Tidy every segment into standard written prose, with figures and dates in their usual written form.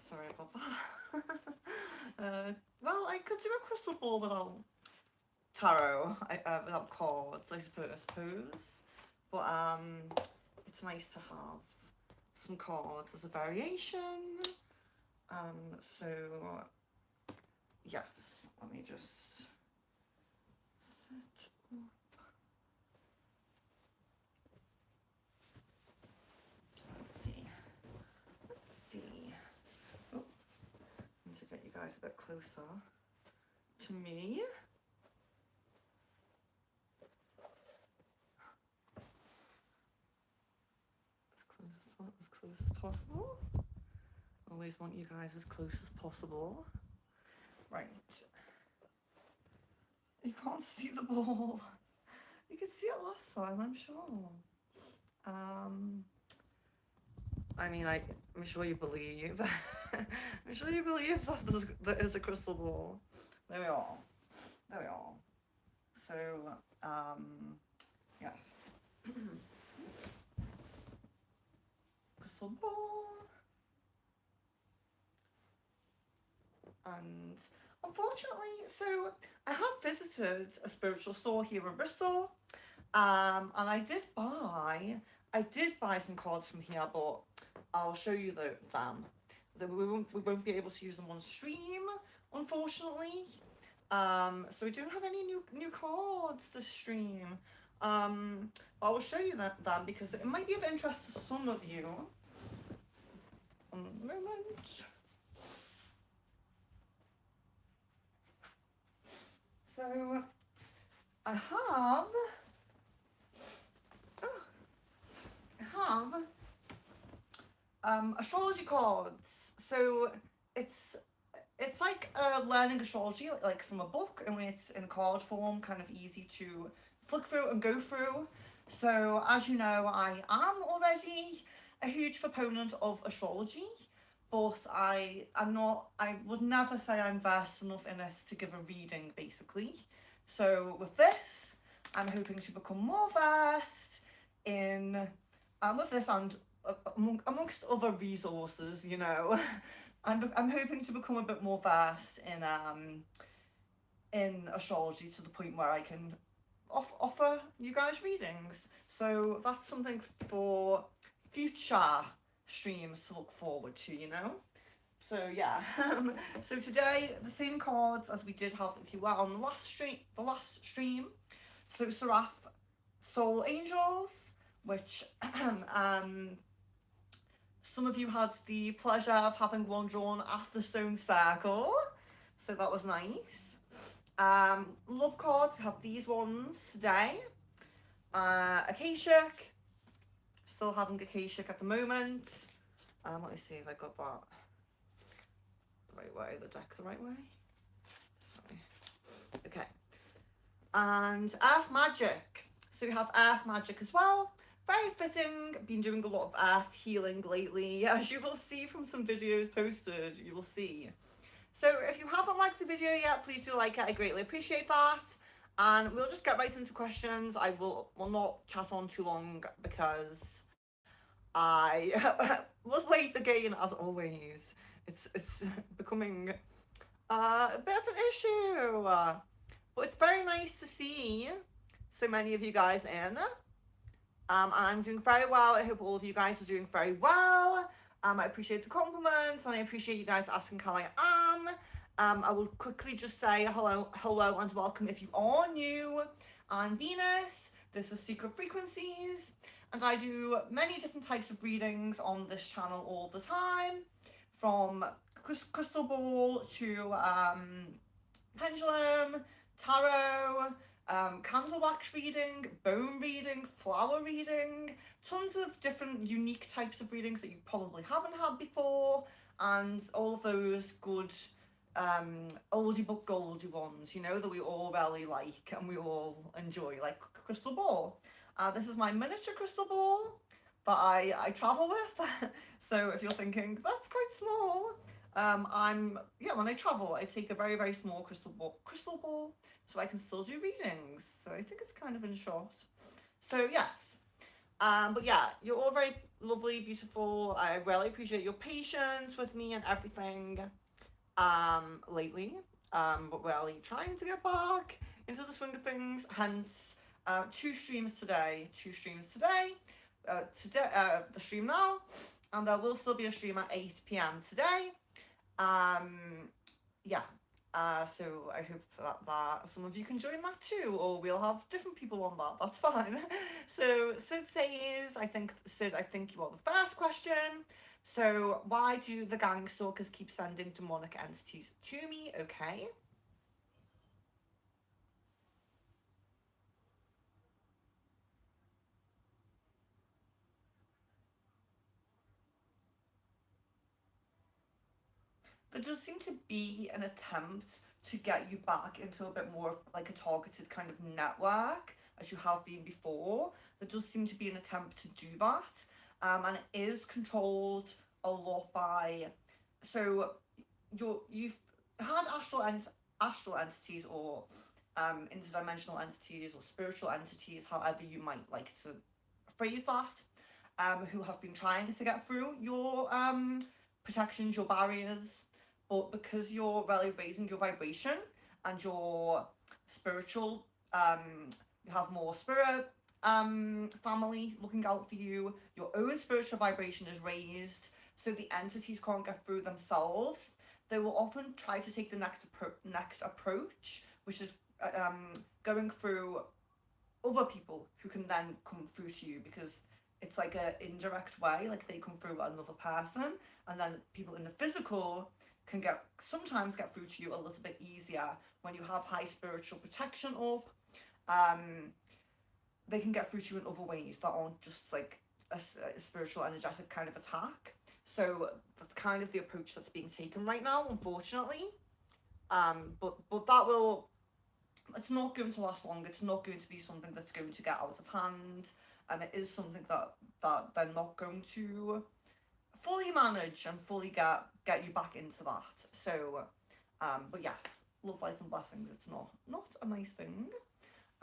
Sorry about that. Well, I could do a crystal ball without tarot, without cards, I suppose. But it's nice to have some cards as a variation. So yes, let me just set up. Let's see. Oh, I need to get you guys a bit closer to me. As close as possible. Always want you guys as close as possible. Right. You can't see the ball. You could see it last time, I'm sure. I mean, I'm sure you believe. I'm sure you believe that there is a crystal ball. There we are. There we are. So, yes. Crystal ball. And unfortunately, so I have visited a spiritual store here in Bristol, and I did buy some cards from here, but I'll show you them. We won't be able to use them on stream, unfortunately. So we don't have any new cards this stream. I will show you them because it might be of interest to some of you. One moment. So I have astrology cards. So it's like learning astrology, like from a book, and it's in card form, kind of easy to flick through and go through. So as you know, I am already a huge proponent of astrology, but I would never say I'm versed enough in it to give a reading, basically. So with this, I'm hoping to become more versed in, with this and amongst other resources, you know. I'm hoping to become a bit more versed in astrology to the point where I can offer you guys readings. So that's something for future streams to look forward to, you know. So yeah, so today the same cards as we did have if you were on the last stream. So Seraph Soul Angels, which some of you had the pleasure of having one drawn at the Stone Circle, so that was nice. Love cards, we have these ones today. Akashic, still having Akashic at the moment. Let me see if I got that the right way, the deck the right way. Sorry. Okay. And Earth Magic. So we have Earth Magic as well. Very fitting. Been doing a lot of earth healing lately, as you will see from some videos posted. You will see. So if you haven't liked the video yet, please do like it. I greatly appreciate that. And we'll just get right into questions. I will not chat on too long because I was late again, as always. It's becoming a bit of an issue. But it's very nice to see so many of you guys in. And I'm doing very well. I hope all of you guys are doing very well. I appreciate the compliments and I appreciate you guys asking how I am. I will quickly just say hello and welcome if you are new. I'm Venus. This is Secret Frequencies. And I do many different types of readings on this channel all the time. From crystal ball to pendulum, tarot, candle wax reading, bone reading, flower reading, tons of different unique types of readings that you probably haven't had before, and all of those good oldie but goldie ones, you know, that we all really like and we all enjoy, like crystal ball. This is my miniature crystal ball that I travel with. So if you're thinking that's quite small, when I travel I take a very, very small crystal ball so I can still do readings. So I think it's kind of in short. So yes, But yeah, you're all very lovely, beautiful. I really appreciate your patience with me and everything. Lately. But really trying to get back into the swing of things. Hence, two streams today. Two streams today. The stream now, and there will still be a stream at 8 p.m. today. Yeah. So I hope that some of you can join that too, or we'll have different people on that. That's fine. So Sid says, I think you are the first question. So why do the gang stalkers keep sending demonic entities to me? Okay. There does seem to be an attempt to get you back into a bit more of like a targeted kind of network as you have been before. There does seem to be an attempt to do that. And it is controlled a lot by, so you've had astral entities or interdimensional entities or spiritual entities, however you might like to phrase that, who have been trying to get through your protections, your barriers, but because you're really raising your vibration and your spiritual, you have more spirit family looking out for you, your own spiritual vibration is raised, so the entities can't get through themselves. They will often try to take the next approach, which is going through other people who can then come through to you, because it's like an indirect way, like they come through another person, and then people in the physical can sometimes get through to you a little bit easier when you have high spiritual protection up. They can get through to you in other ways that aren't just like a spiritual energetic kind of attack. So that's kind of the approach that's being taken right now, unfortunately. But that will, it's not going to last long. It's not going to be something that's going to get out of hand, and it is something that they're not going to fully manage and fully get you back into that. So, but yes, love, light, and blessings. It's not a nice thing.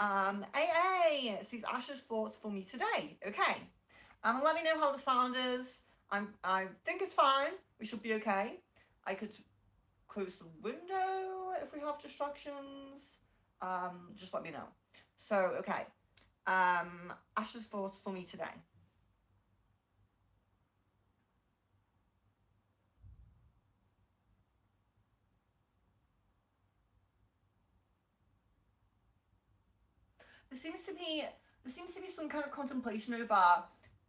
AA sees Ash's thoughts for me today. Okay, let me know how the sound is. I think it's fine. We should be okay. I could close the window if we have distractions. Just let me know. So, okay. Ash's thoughts for me today. There seems to be some kind of contemplation over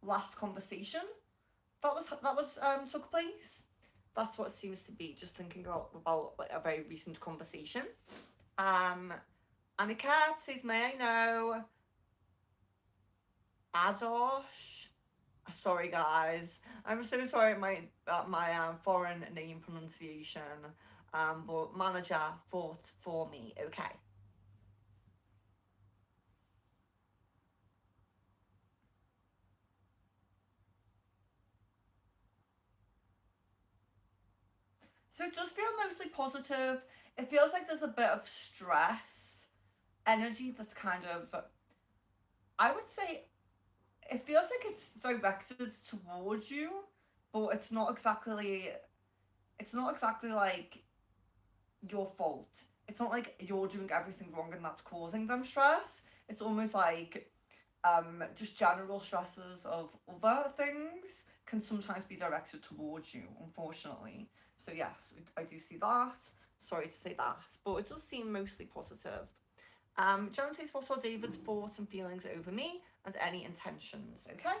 last conversation that was took place. That's what it seems to be. Just thinking about like a very recent conversation. Annika says, may I know? Adosh. Sorry, guys. I'm so sorry my foreign name pronunciation. But manager fought for me. Okay. So it does feel mostly positive. It feels like there's a bit of stress energy that's kind of, I would say, it feels like it's directed towards you, but it's not exactly like your fault. It's not like you're doing everything wrong and that's causing them stress. It's almost like just general stresses of other things can sometimes be directed towards you, unfortunately. So yes, I do see that. Sorry to say that, but it does seem mostly positive. Jan says, what are David's thoughts and feelings over me and any intentions? Okay.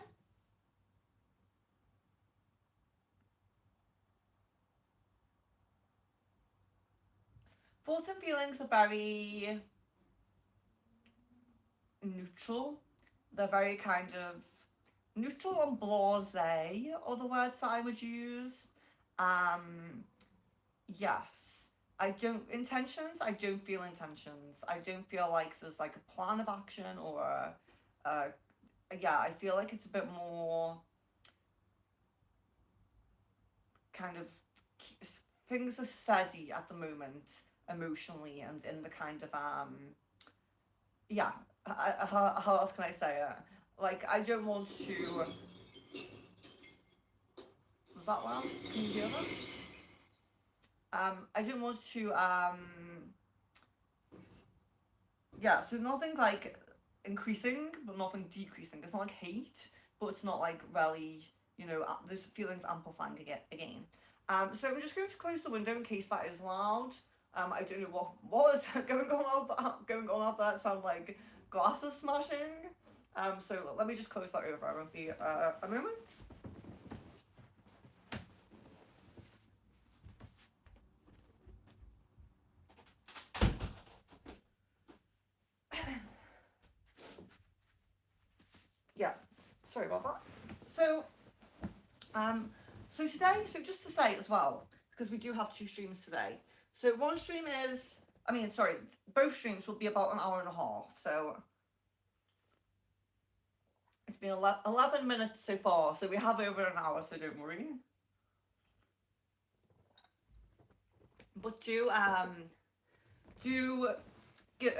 Thoughts and feelings are very neutral. They're very kind of neutral and blasé are the words that I would use. Yes. I don't feel intentions. I don't feel like there's like a plan of action or yeah, I feel like it's a bit more kind of things are steady at the moment emotionally and in the kind of yeah, how else can I say it? like, I don't want to... Was that loud? Can you hear that? I don't want to, yeah, so nothing like increasing, but nothing decreasing. It's not like hate, but it's not like really, you know, those feelings amplifying again. So I'm just going to close the window in case that is loud. I don't know what is going on out there. It sounds like glasses smashing. So let me just close that over. I won't be a moment. Yeah, sorry about that. So, so today, so just to say as well, because we do have 2 streams today. So one stream is, both streams will be about an hour and a half. So it's been 11 minutes so far. So we have over an hour, so don't worry. But do get,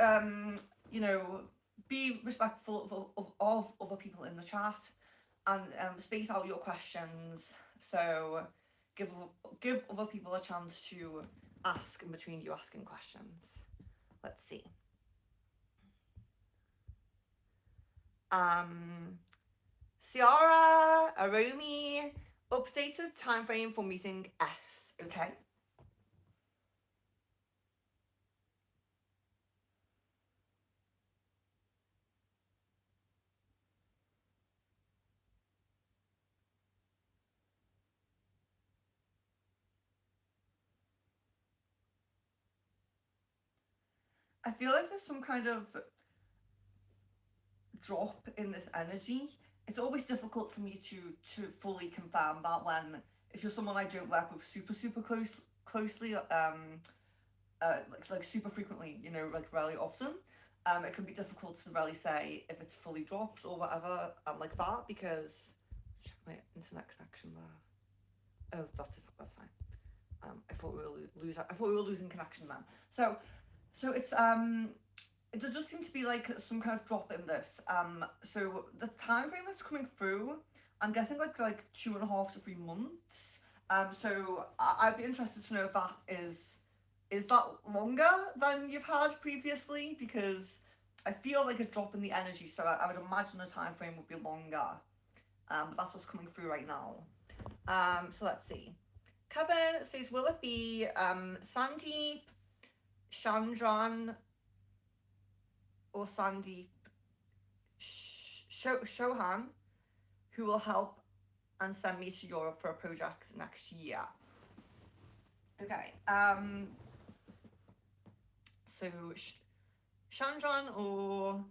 you know, be respectful of other people in the chat, and space out your questions. So give other people a chance to ask in between you asking questions. Let's see. Ciara, Aromi, updated time frame for meeting S. Okay. I feel like there's some kind of drop in this energy. It's always difficult for me to fully confirm that when, if you're someone I don't work with super closely, like super frequently, you know, like really often. It can be difficult to really say if it's fully dropped or whatever, like that, because check my internet connection there. Oh, that's fine. I thought we were losing connection then. So it's there does seem to be like some kind of drop in this. So the time frame that's coming through, I'm guessing like 2.5 to 3 months. So I'd be interested to know if that is that longer than you've had previously, because I feel like a drop in the energy. So I would imagine the time frame would be longer. But that's what's coming through right now. So let's see. Kevin says, will it be Sandeep, Chandran, or Sandeep Chauhan who will help and send me to Europe for a project next year? Okay. So Chandran or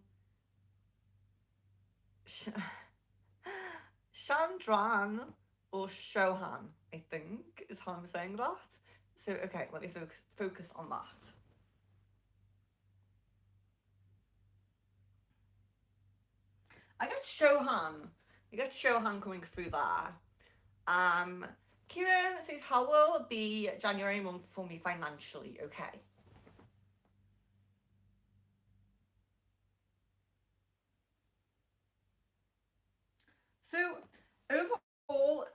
Chandran or Chauhan, I think is how I'm saying that. So okay, let me focus on that. I got Chauhan. You got Chauhan coming through there. Kieran says, how will be January month for me financially? Okay. So overall,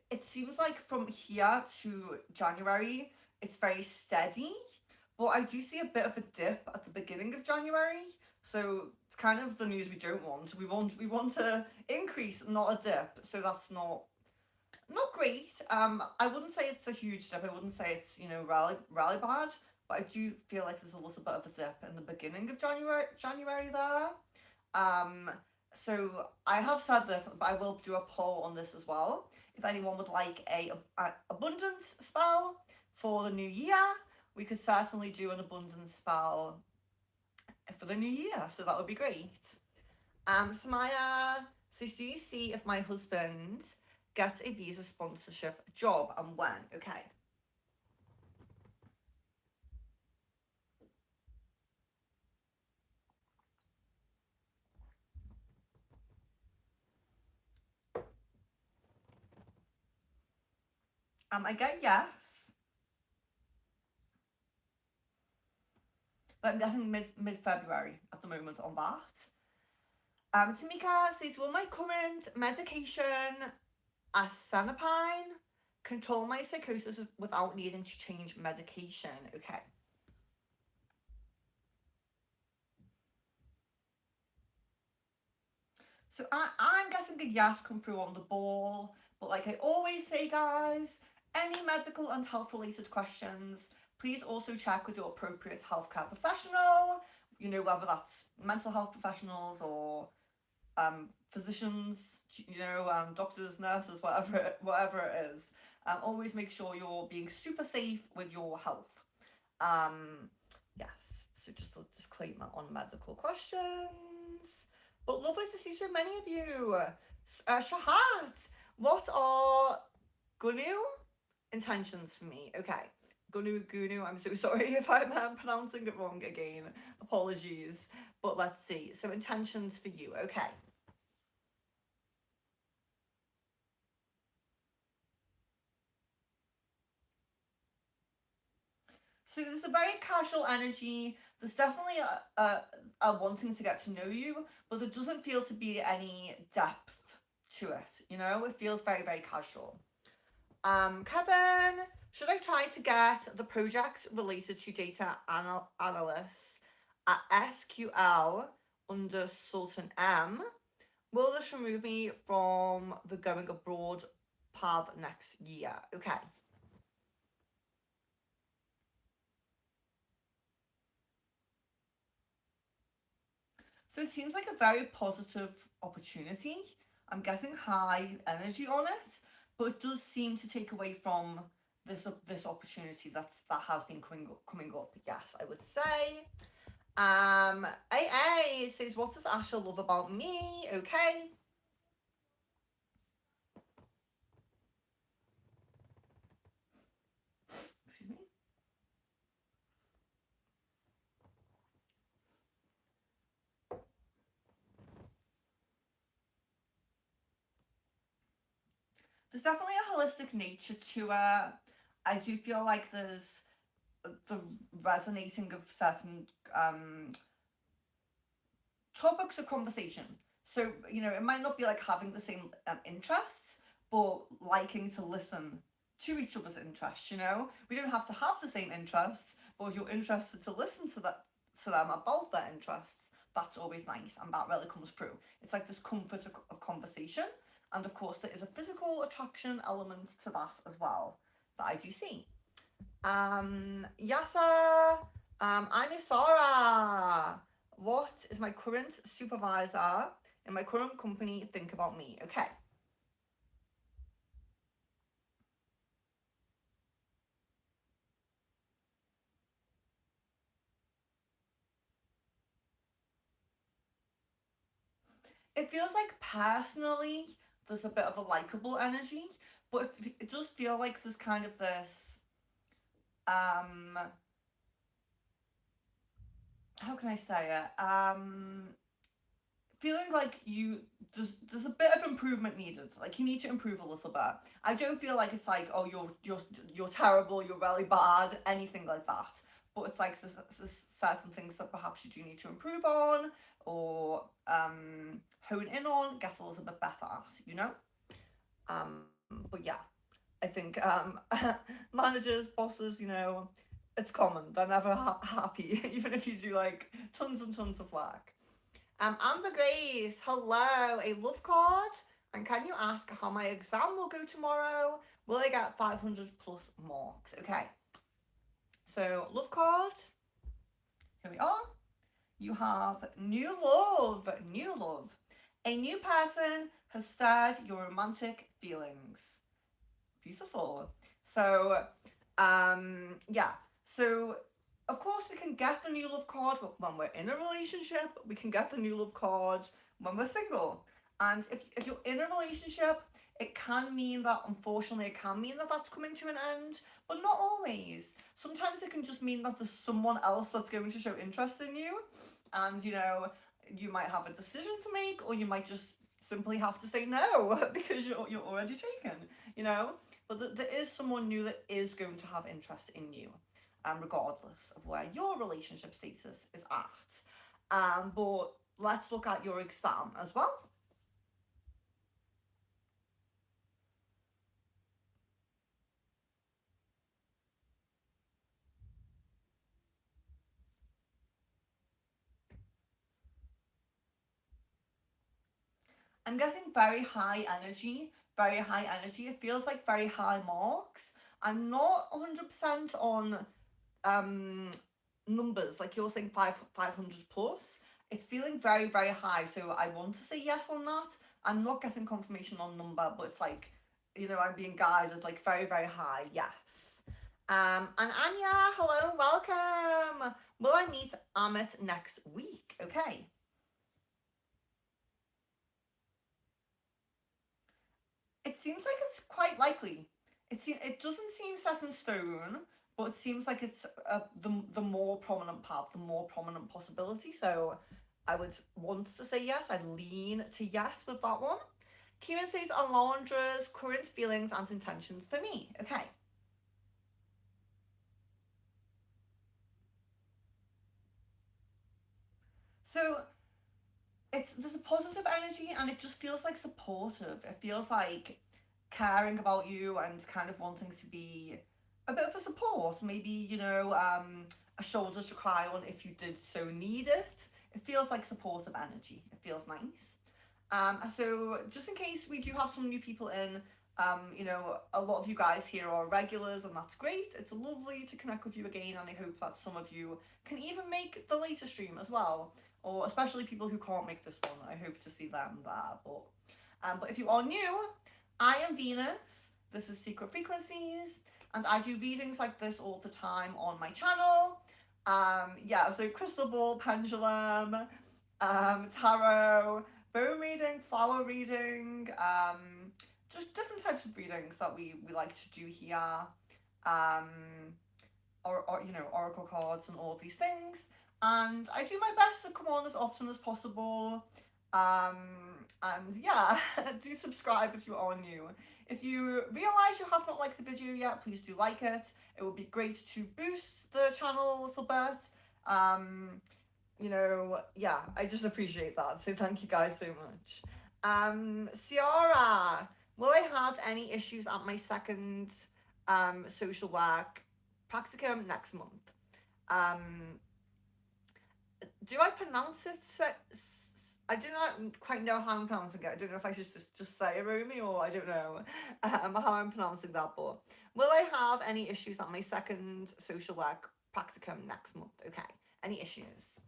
it seems like from here to January, it's very steady. But I do see a bit of a dip at the beginning of January. So it's kind of the news we don't want. We want to increase, not a dip. So that's not great. I wouldn't say it's a huge dip. I wouldn't say it's, you know, really bad. But I do feel like there's a little bit of a dip in the beginning of January there. So I have said this, but I will do a poll on this as well. If anyone would like a abundance spell for the new year, we could certainly do an abundance spell for the new year. So that would be great. Samaya says, do you see if my husband gets a visa sponsorship job and when? Okay. I get yes. But I'm guessing mid February at the moment on that. Tamika says, will my current medication, asenapine, control my psychosis without needing to change medication? Okay. So I'm getting a yes come through on the ball, but like I always say, guys, any medical and health related questions, please also check with your appropriate healthcare professional, you know, whether that's mental health professionals or physicians, you know, doctors, nurses, whatever it is. Always make sure you're being super safe with your health. Yes, so just a disclaimer on medical questions. But lovely to see so many of you. Shahat, what are Gunu intentions for me? Okay, Gunu, I'm so sorry if I'm pronouncing it wrong again. Apologies. But let's see. So intentions for you. Okay. So there's a very casual energy. There's definitely a wanting to get to know you, but there doesn't feel to be any depth to it. You know, it feels very, very casual. Kevin, should I try to get the project related to data analysts at SQL under Sultan M? Will this remove me from the going abroad path next year? Okay. So it seems like a very positive opportunity. I'm getting high energy on it, but it does seem to take away from this opportunity that has been coming up. Yes, I would say. AA says, what does Asha love about me? Okay. Excuse me. There's definitely a holistic nature to it. I do feel like there's the resonating of certain topics of conversation. So, you know, it might not be like having the same interests, but liking to listen to each other's interests, you know? We don't have to have the same interests, but if you're interested to listen to them about their interests, that's always nice, and that really comes through. It's like this comfort of conversation, and of course there is a physical attraction element to that as well that I do see. Yasa, I'm Isara. What is my current supervisor in my current company think about me? Okay. It feels like personally there's a bit of a likable energy, but it does feel like there's kind of this um how can I say it? Feeling like there's a bit of improvement needed. Like you need to improve a little bit. I don't feel like it's like, oh, you're terrible, you're really bad, anything like that. But it's like there's certain things that perhaps you do need to improve on or hone in on, get a little bit better at, you know. Um, but yeah, I think managers, bosses, you know, it's common. They're never happy, even if you do like tons and tons of work. Amber Grace, hello, a love card. And can you ask how my exam will go tomorrow? Will I get 500 plus marks? Okay. So, love card. Here we are. You have new love. New love. A new person has stirred your romantic feelings. Beautiful. So, yeah. So, of course, we can get the new love card when we're in a relationship. We can get the new love card when we're single. And if you're in a relationship, it can mean that, unfortunately, it can mean that that's coming to an end, but not always. Sometimes it can just mean that there's someone else that's going to show interest in you. And, you know, you might have a decision to make, or you might just simply have to say no because you're already taken, you know? But there is someone new that is going to have interest in you, regardless of where your relationship status is at. But let's look at your exam as well. I'm getting very high energy, very high energy. It feels like very high marks. I'm not 100% on numbers, like you're saying 500 plus. It's feeling very, very high, so I want to say yes on that. I'm not getting confirmation on number, but it's like, you know, I'm being guided like very, very high, yes. And Anya, hello, welcome. Will I meet Amit next week? Okay. It seems like it's quite likely. It doesn't seem set in stone, but it seems like it's the more prominent path, the more prominent possibility. So I would want to say yes. I'd lean to yes with that one. Kieran says Alondra's current feelings and intentions for me. Okay. So there's a positive energy and it just feels like supportive. It feels like caring about you and kind of wanting to be a bit of a support. Maybe, you know, a shoulder to cry on if you did so need it. It feels like supportive energy. It feels nice. So just in case we do have some new people in, you know, a lot of you guys here are regulars and that's great. It's lovely to connect with you again and I hope that some of you can even make the later stream as well. Or especially people who can't make this one. I hope to see them there. But if you are new, I am Venus. This is Secret Frequencies. And I do readings like this all the time on my channel. Yeah, so crystal ball, pendulum, tarot, bone reading, flower reading, just different types of readings that we like to do here. Um, or you know, oracle cards and all of these things. And I do my best to come on as often as possible. Um, and yeah, do subscribe if you are new. If you realise you have not liked the video yet, please do like it. It would be great to boost the channel a little bit. You know, yeah, I just appreciate that. So thank you guys so much. Ciara, will I have any issues at my second social work practicum next month? Do I pronounce it? I do not quite know how I'm pronouncing it. I don't know if I should just say Romy or I don't know how I'm pronouncing that. But will I have any issues at my second social work practicum next month? Okay. Any issues?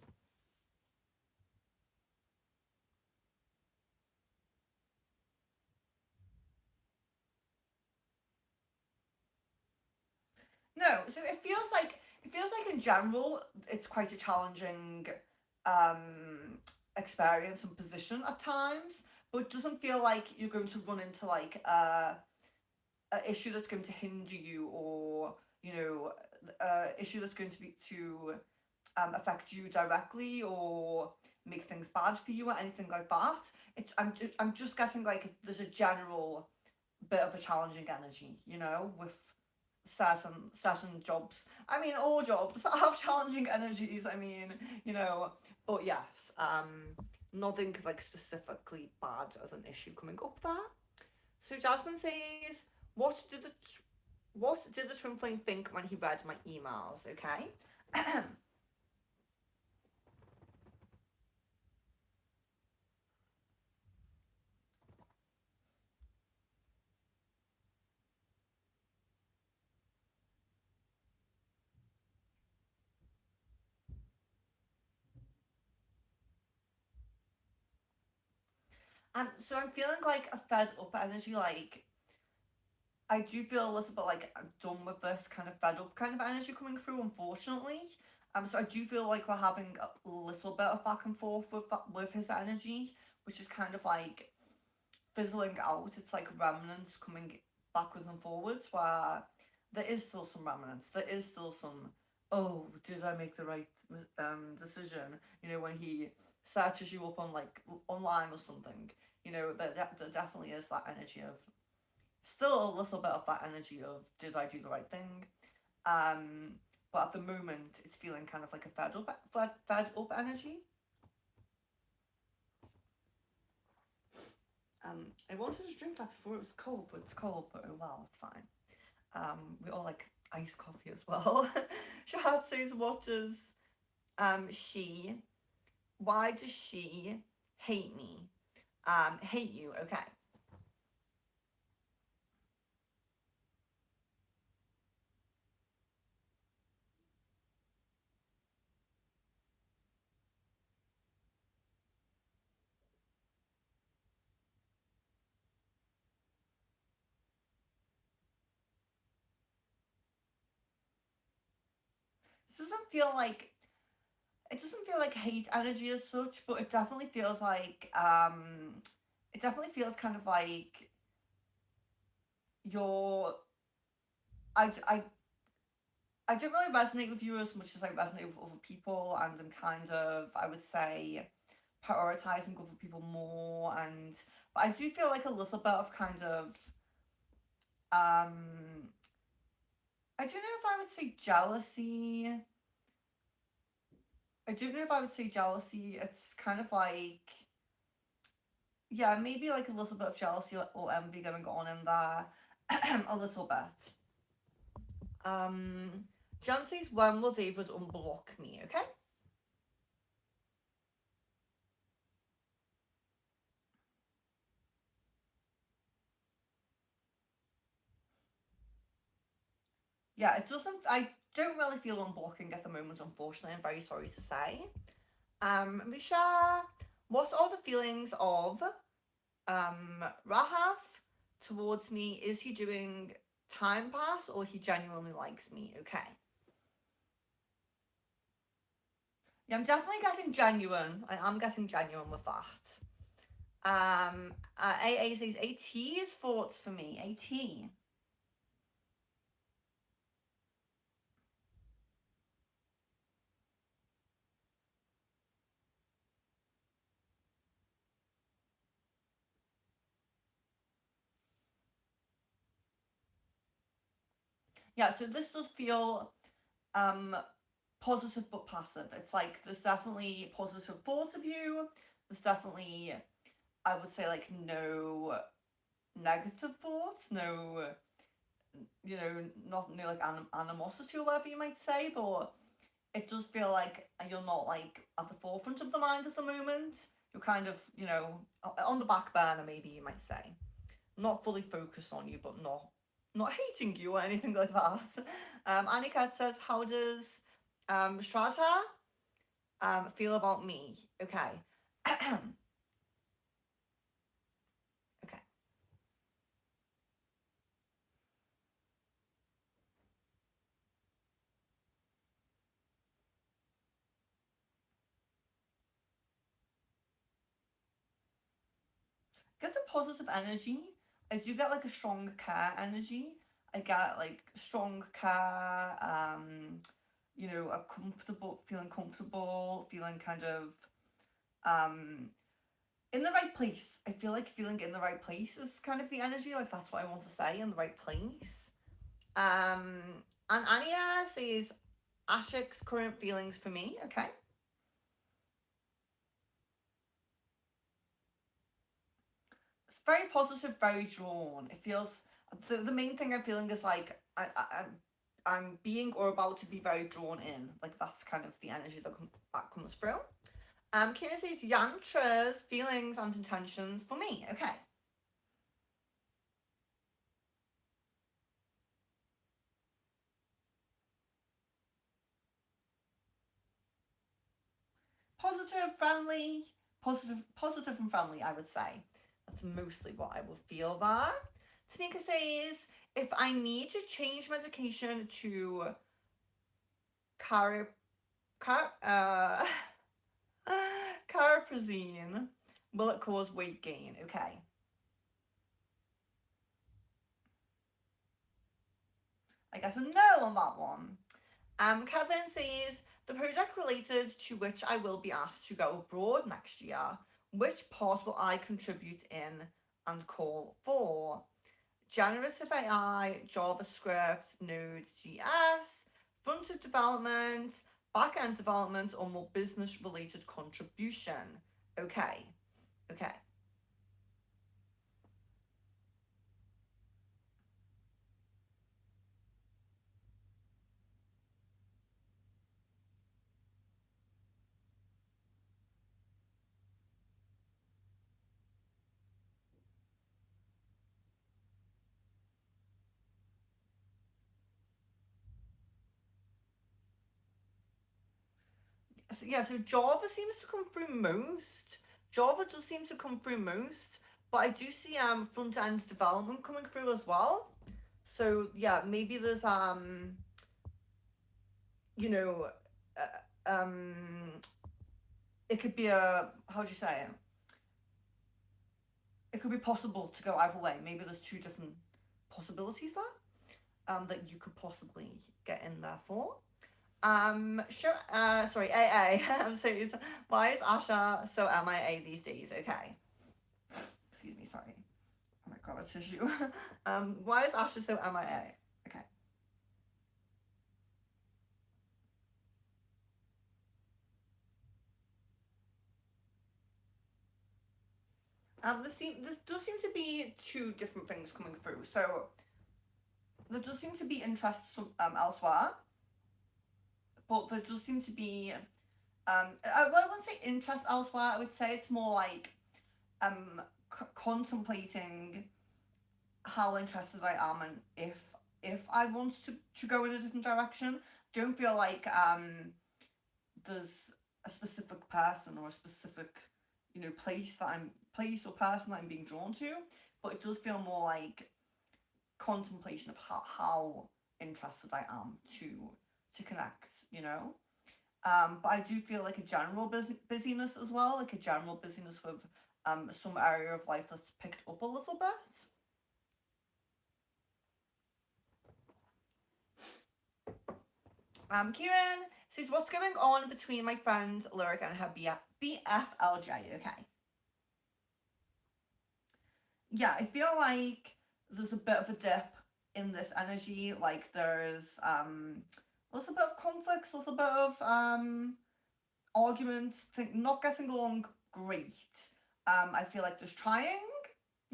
No. So it feels like in general it's quite a challenging experience and position at times, but it doesn't feel like you're going to run into like a issue that's going to hinder you or you know issue that's going to be to affect you directly or make things bad for you or anything like that. I'm just getting like there's a general bit of a challenging energy, you know, with certain jobs. I mean, all jobs have challenging energies. I mean, you know, but yes, nothing like specifically bad as an issue coming up there. So Jasmine says, what did the twin flame think when he read my emails? Okay. So I'm feeling like a fed up energy, like I do feel a little bit like I'm done with this kind of fed up kind of energy coming through, unfortunately. So I do feel like we're having a little bit of back and forth with his energy, which is kind of like fizzling out. It's like remnants coming backwards and forwards, where there is still some remnants. There is still some. Oh, did I make the right decision? You know, when he searches you up on like online or something. You know, there definitely is that energy of still a little bit of that energy of did I do the right thing? But at the moment, it's feeling kind of like a fed up energy. I wanted to drink that before it was cold, but it's cold, but oh well, it's fine. We all like iced coffee as well. Shahad says, what does she, why does she hate me? Hate you, okay. This doesn't feel like, it doesn't feel like hate energy as such, but it definitely feels like, it definitely feels kind of like you're, I, I, I don't really resonate with you as much as I resonate with other people, and I'm kind of, I would say, prioritizing other people more, and but I do feel like a little bit of kind of, I don't know if I would say jealousy. I don't know if I would say jealousy. It's kind of like, yeah, maybe like a little bit of jealousy or envy going on in there, a little bit. Jan says, when will David unblock me? Okay. Yeah, it doesn't. I don't really feel unblocking at the moment, unfortunately. I'm very sorry to say. Misha, what are the feelings of Rahav towards me? Is he doing time pass or he genuinely likes me? Okay. Yeah, I'm definitely getting genuine. I am getting genuine with that. AA says AT's thoughts for me. AT. Yeah, so this does feel um positive but passive. It's like there's definitely positive thoughts of you. There's definitely, I would say, like no negative thoughts, no, you know, not no like animosity or whatever you might say, but it does feel like you're not like at the forefront of the mind at the moment. You're kind of, you know, on the back burner, maybe you might say. Not fully focused on you, but not hating you or anything like that. Anikat says, how does Shraddha feel about me? Okay. Okay. Get a positive energy. I do get like a strong care energy. I get like strong care, you know, a comfortable, feeling kind of um in the right place. I feel like feeling in the right place is kind of the energy, like that's what I want to say, in the right place. Um and Anya says Ashik's current feelings for me, okay? It's very positive, very drawn. It feels the main thing I'm feeling is like I'm being or about to be very drawn in. Like that's kind of the energy that comes through. Kira says Yantra's feelings and intentions for me. Okay. Positive, friendly, positive and friendly, I would say. That's mostly what I will feel there. Tamika says, if I need to change medication to car, car, cariprazine, will it cause weight gain? Okay. I guess a no on that one. Kevin says, the project related to which I will be asked to go abroad next year, which part will I contribute in and call for? Generative AI, JavaScript, Node.js, front-end development, back-end development, or more business-related contribution? Okay, okay. So Java seems to come through most. Java does seem to come through most, but I do see front end development coming through as well. So yeah, maybe there's you know, it could be a, how do you say it? It could be possible to go either way. Maybe there's two different possibilities there that you could possibly get in there for. Sorry, AA. So why is Asha so MIA these days? Okay. Excuse me, sorry. Oh my god, a tissue. Why is Asha so MIA? Okay. This does seem to be two different things coming through. So there does seem to be interest elsewhere, but there does seem to be I wouldn't say interest elsewhere. I would say it's more like contemplating how interested I am and if I want to go in a different direction. Don't feel like there's a specific person or a specific place or person that I'm being drawn to, but it does feel more like contemplation of how interested I am to connect. But I do feel like a general busyness as well, like a general busyness with some area of life that's picked up a little bit. Kieran says, what's going on between my friend Lyric and her BFLJ? Okay. Yeah, I feel like there's a bit of a dip in this energy. Like there's a little bit of conflicts, a little bit of arguments, not getting along great. I feel like there's trying,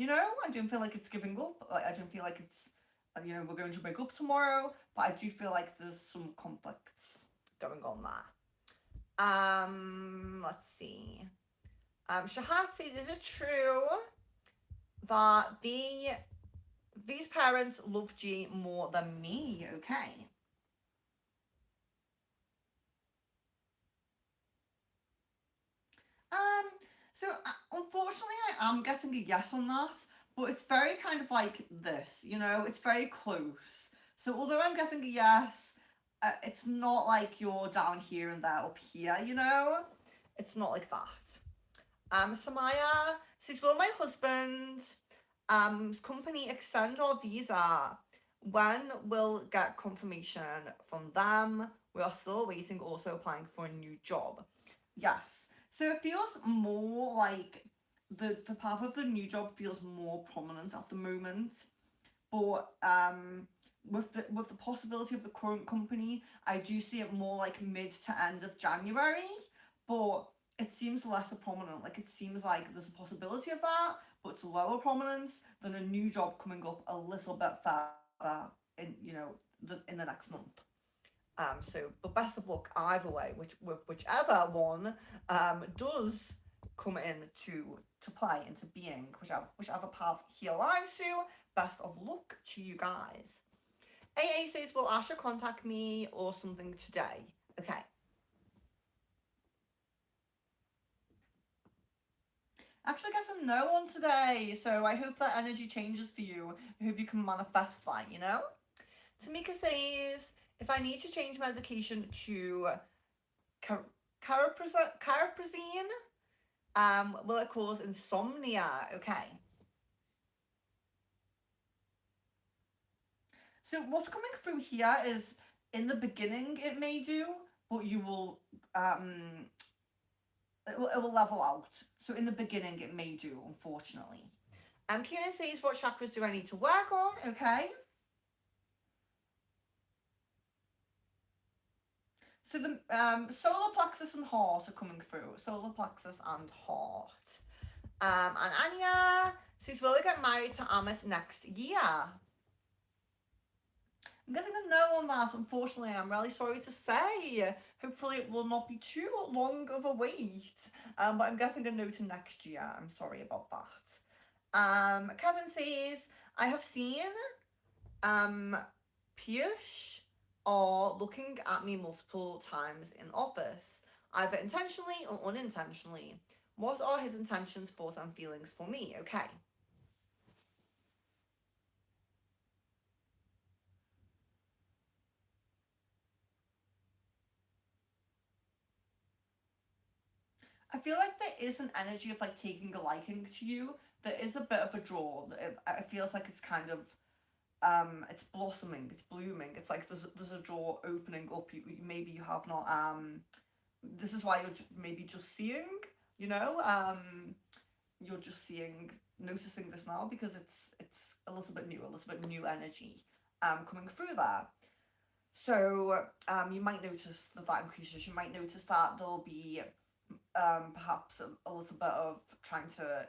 I don't feel like it's giving up. Like I don't feel like it's we're going to break up tomorrow, but I do feel like there's some conflicts going on there. Let's see. Shahat said, is it true that these parents love G more than me? Okay. So unfortunately, I am getting a yes on that, but it's very kind of like this, it's very close. So although I'm getting a yes, it's not like you're down here and they're up here. It's not like that. Samaya says, will my husband company extend our visa? When will get confirmation from them? We are still waiting, also applying for a new job. Yes. So it feels more like the path of the new job feels more prominent at the moment. But with the possibility of the current company, I do see it more like mid to end of January. But it seems lesser prominent. Like it seems like there's a possibility of that, but it's lower prominence than a new job coming up a little bit further in in the next month. But best of luck either way, whichever one does come to play, into being, whichever path he aligns to. Best of luck to you guys. AA says, will Asha contact me or something today? Okay. Actually, I guess a no on today, so I hope that energy changes for you. I hope you can manifest that. Tamika says, if I need to change medication to cariprazine, will it cause insomnia? Okay. So what's coming through here is, in the beginning it may do, but you will it will level out. So in the beginning it may do, unfortunately. Kieran says, what chakras do I need to work on? Okay. So the solar plexus and heart are coming through. Solar plexus and heart. And Anya says, will I get married to Amit next year? I'm getting a no on that, unfortunately. I'm really sorry to say. Hopefully it will not be too long of a wait. But I'm getting a no to next year. I'm sorry about that. Kevin says, I have seen Piyush are looking at me multiple times in office. either intentionally or unintentionally. What are his intentions, thoughts, and feelings for me? Okay. I feel like there is an energy of like taking a liking to you. There is a bit of a draw. It feels like it's kind of it's blossoming, it's blooming. It's like there's a draw opening up. Maybe you have not this is why you're maybe just seeing, you know, you're just seeing, noticing this now because it's a little bit new energy coming through there. So you might notice that increases. You might notice that there'll be perhaps a little bit of trying to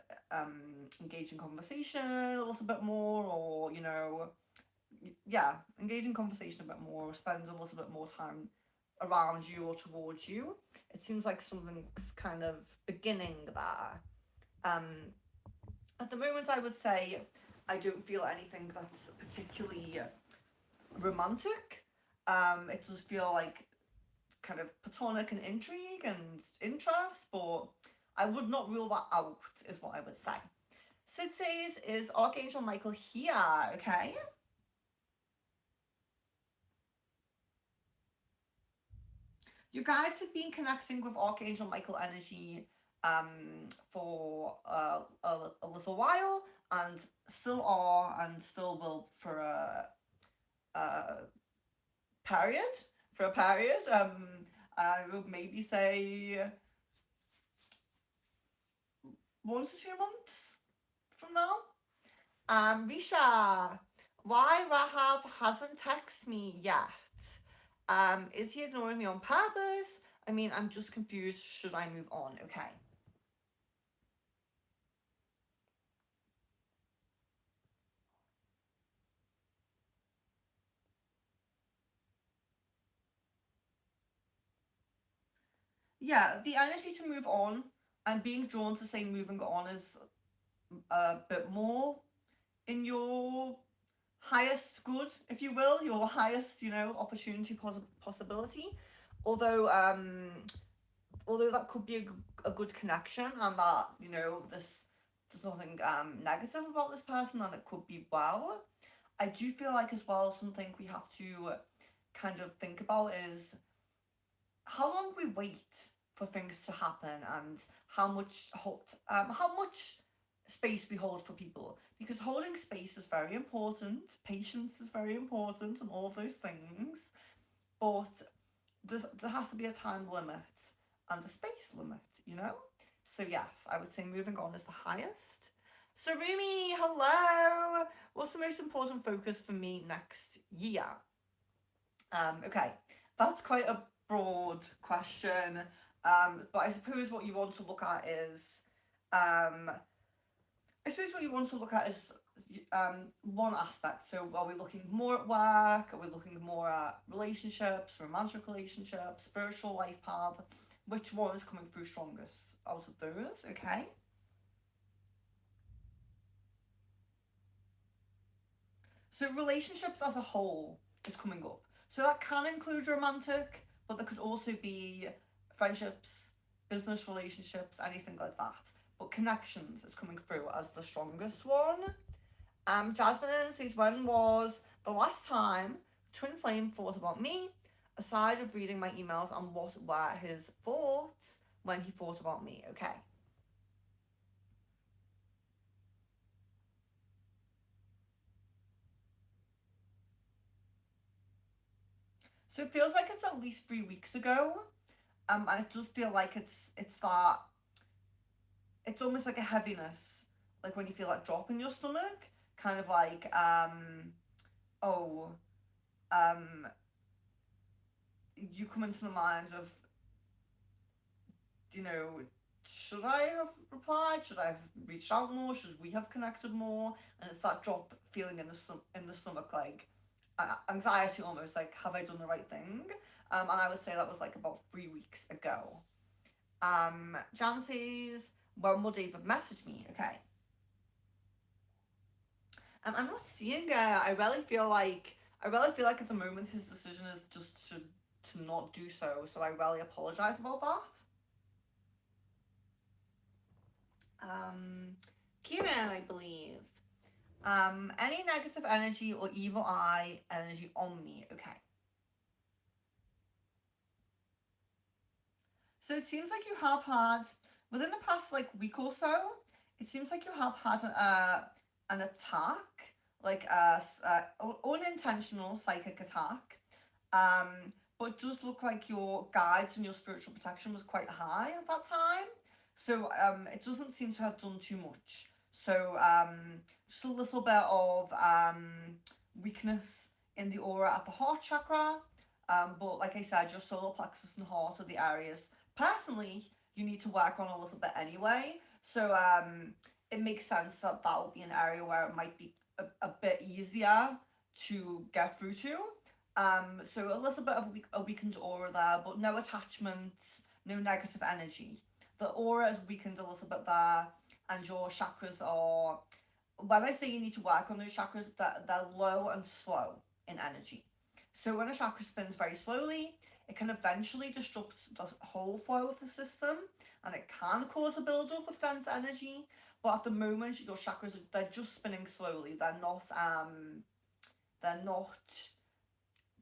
engage in conversation a little bit more, or you know, yeah, engage in conversation a bit more, or spend a little bit more time around you or towards you. It seems like something's kind of beginning there. Um, at the moment, I would say I don't feel anything that's particularly romantic. It does feel like kind of platonic and intrigue and interest, but I would not rule that out, is what I would say. Sid says, is Archangel Michael here? Okay. You guys have been connecting with Archangel Michael energy for a little while, and still are, and still will for a period. For a period. I would maybe say 1 to 2 months from now. Risha, why Rahav hasn't texted me yet? Is he ignoring me on purpose? I mean, I'm just confused. Should I move on? Okay. Yeah, the energy to move on and being drawn to say moving on is a bit more in your highest good, if you will, your highest, you know, opportunity possibility. Although, although that could be a good connection, and that, you know, there's nothing negative about this person, and it could be well. I do feel like as well something we have to kind of think about is how long we wait for things to happen, and how much space we hold for people, because holding space is very important, patience is very important, and all of those things, but there has to be a time limit and a space limit, you know. So yes, I would say moving on is the highest. So Rumi, hello. What's the most important focus for me next year? Okay, that's quite a broad question. But I suppose what you want to look at is, one aspect. So are we looking more at work? Are we looking more at relationships, romantic relationships, spiritual life path? Which one is coming through strongest out of those? Okay. So relationships as a whole is coming up. So that can include romantic, but there could also be friendships, business relationships, anything like that. But connections is coming through as the strongest one. Jasmine says, when was the last time Twin Flame thought about me? Aside of reading my emails, and what were his thoughts when he thought about me? Okay. So it feels like it's at least 3 weeks ago. And it does feel like it's that, it's almost like a heaviness, like when you feel that drop in your stomach, kind of like oh, um you come into the mind of, you know, should I have replied? Should I have reached out more? Should we have connected more? And it's that drop feeling in the stomach, like anxiety almost, like have I done the right thing? And I would say that was like about 3 weeks ago. Jan says, when will David message me? Okay. I'm not seeing it. I really feel like at the moment his decision is just to to not do so. So I really apologize about that. Kieran, I believe. Any negative energy or evil eye energy on me. Okay. So it seems like you have had, within the past like week or so, it seems like you have had an attack, like a unintentional psychic attack. But it does look like your guides and your spiritual protection was quite high at that time. So it doesn't seem to have done too much. So just a little bit of weakness in the aura at the heart chakra. But like I said, your solar plexus and heart are the areas personally you need to work on a little bit anyway. So it makes sense that that will be an area where it might be a bit easier to get through to. So a little bit of a weakened aura there, but no attachments, no negative energy. The aura is weakened a little bit there, and your chakras are, when I say you need to work on those chakras, they're low and slow in energy. So when a chakra spins very slowly, it can eventually disrupt the whole flow of the system, and it can cause a build-up of dense energy. But at the moment, your chakras they're just spinning slowly. They're not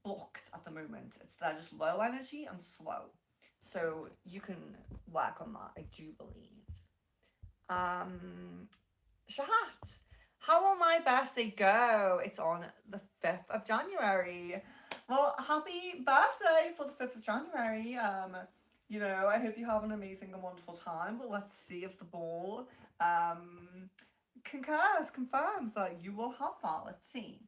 blocked at the moment. They're just low energy and slow. So you can work on that, I do believe. Shahat, how will my birthday go? It's on the 5th of January. Well, happy birthday for the 5th of January. You know, I hope you have an amazing and wonderful time. But let's see if the ball confirms that you will have that. Let's see.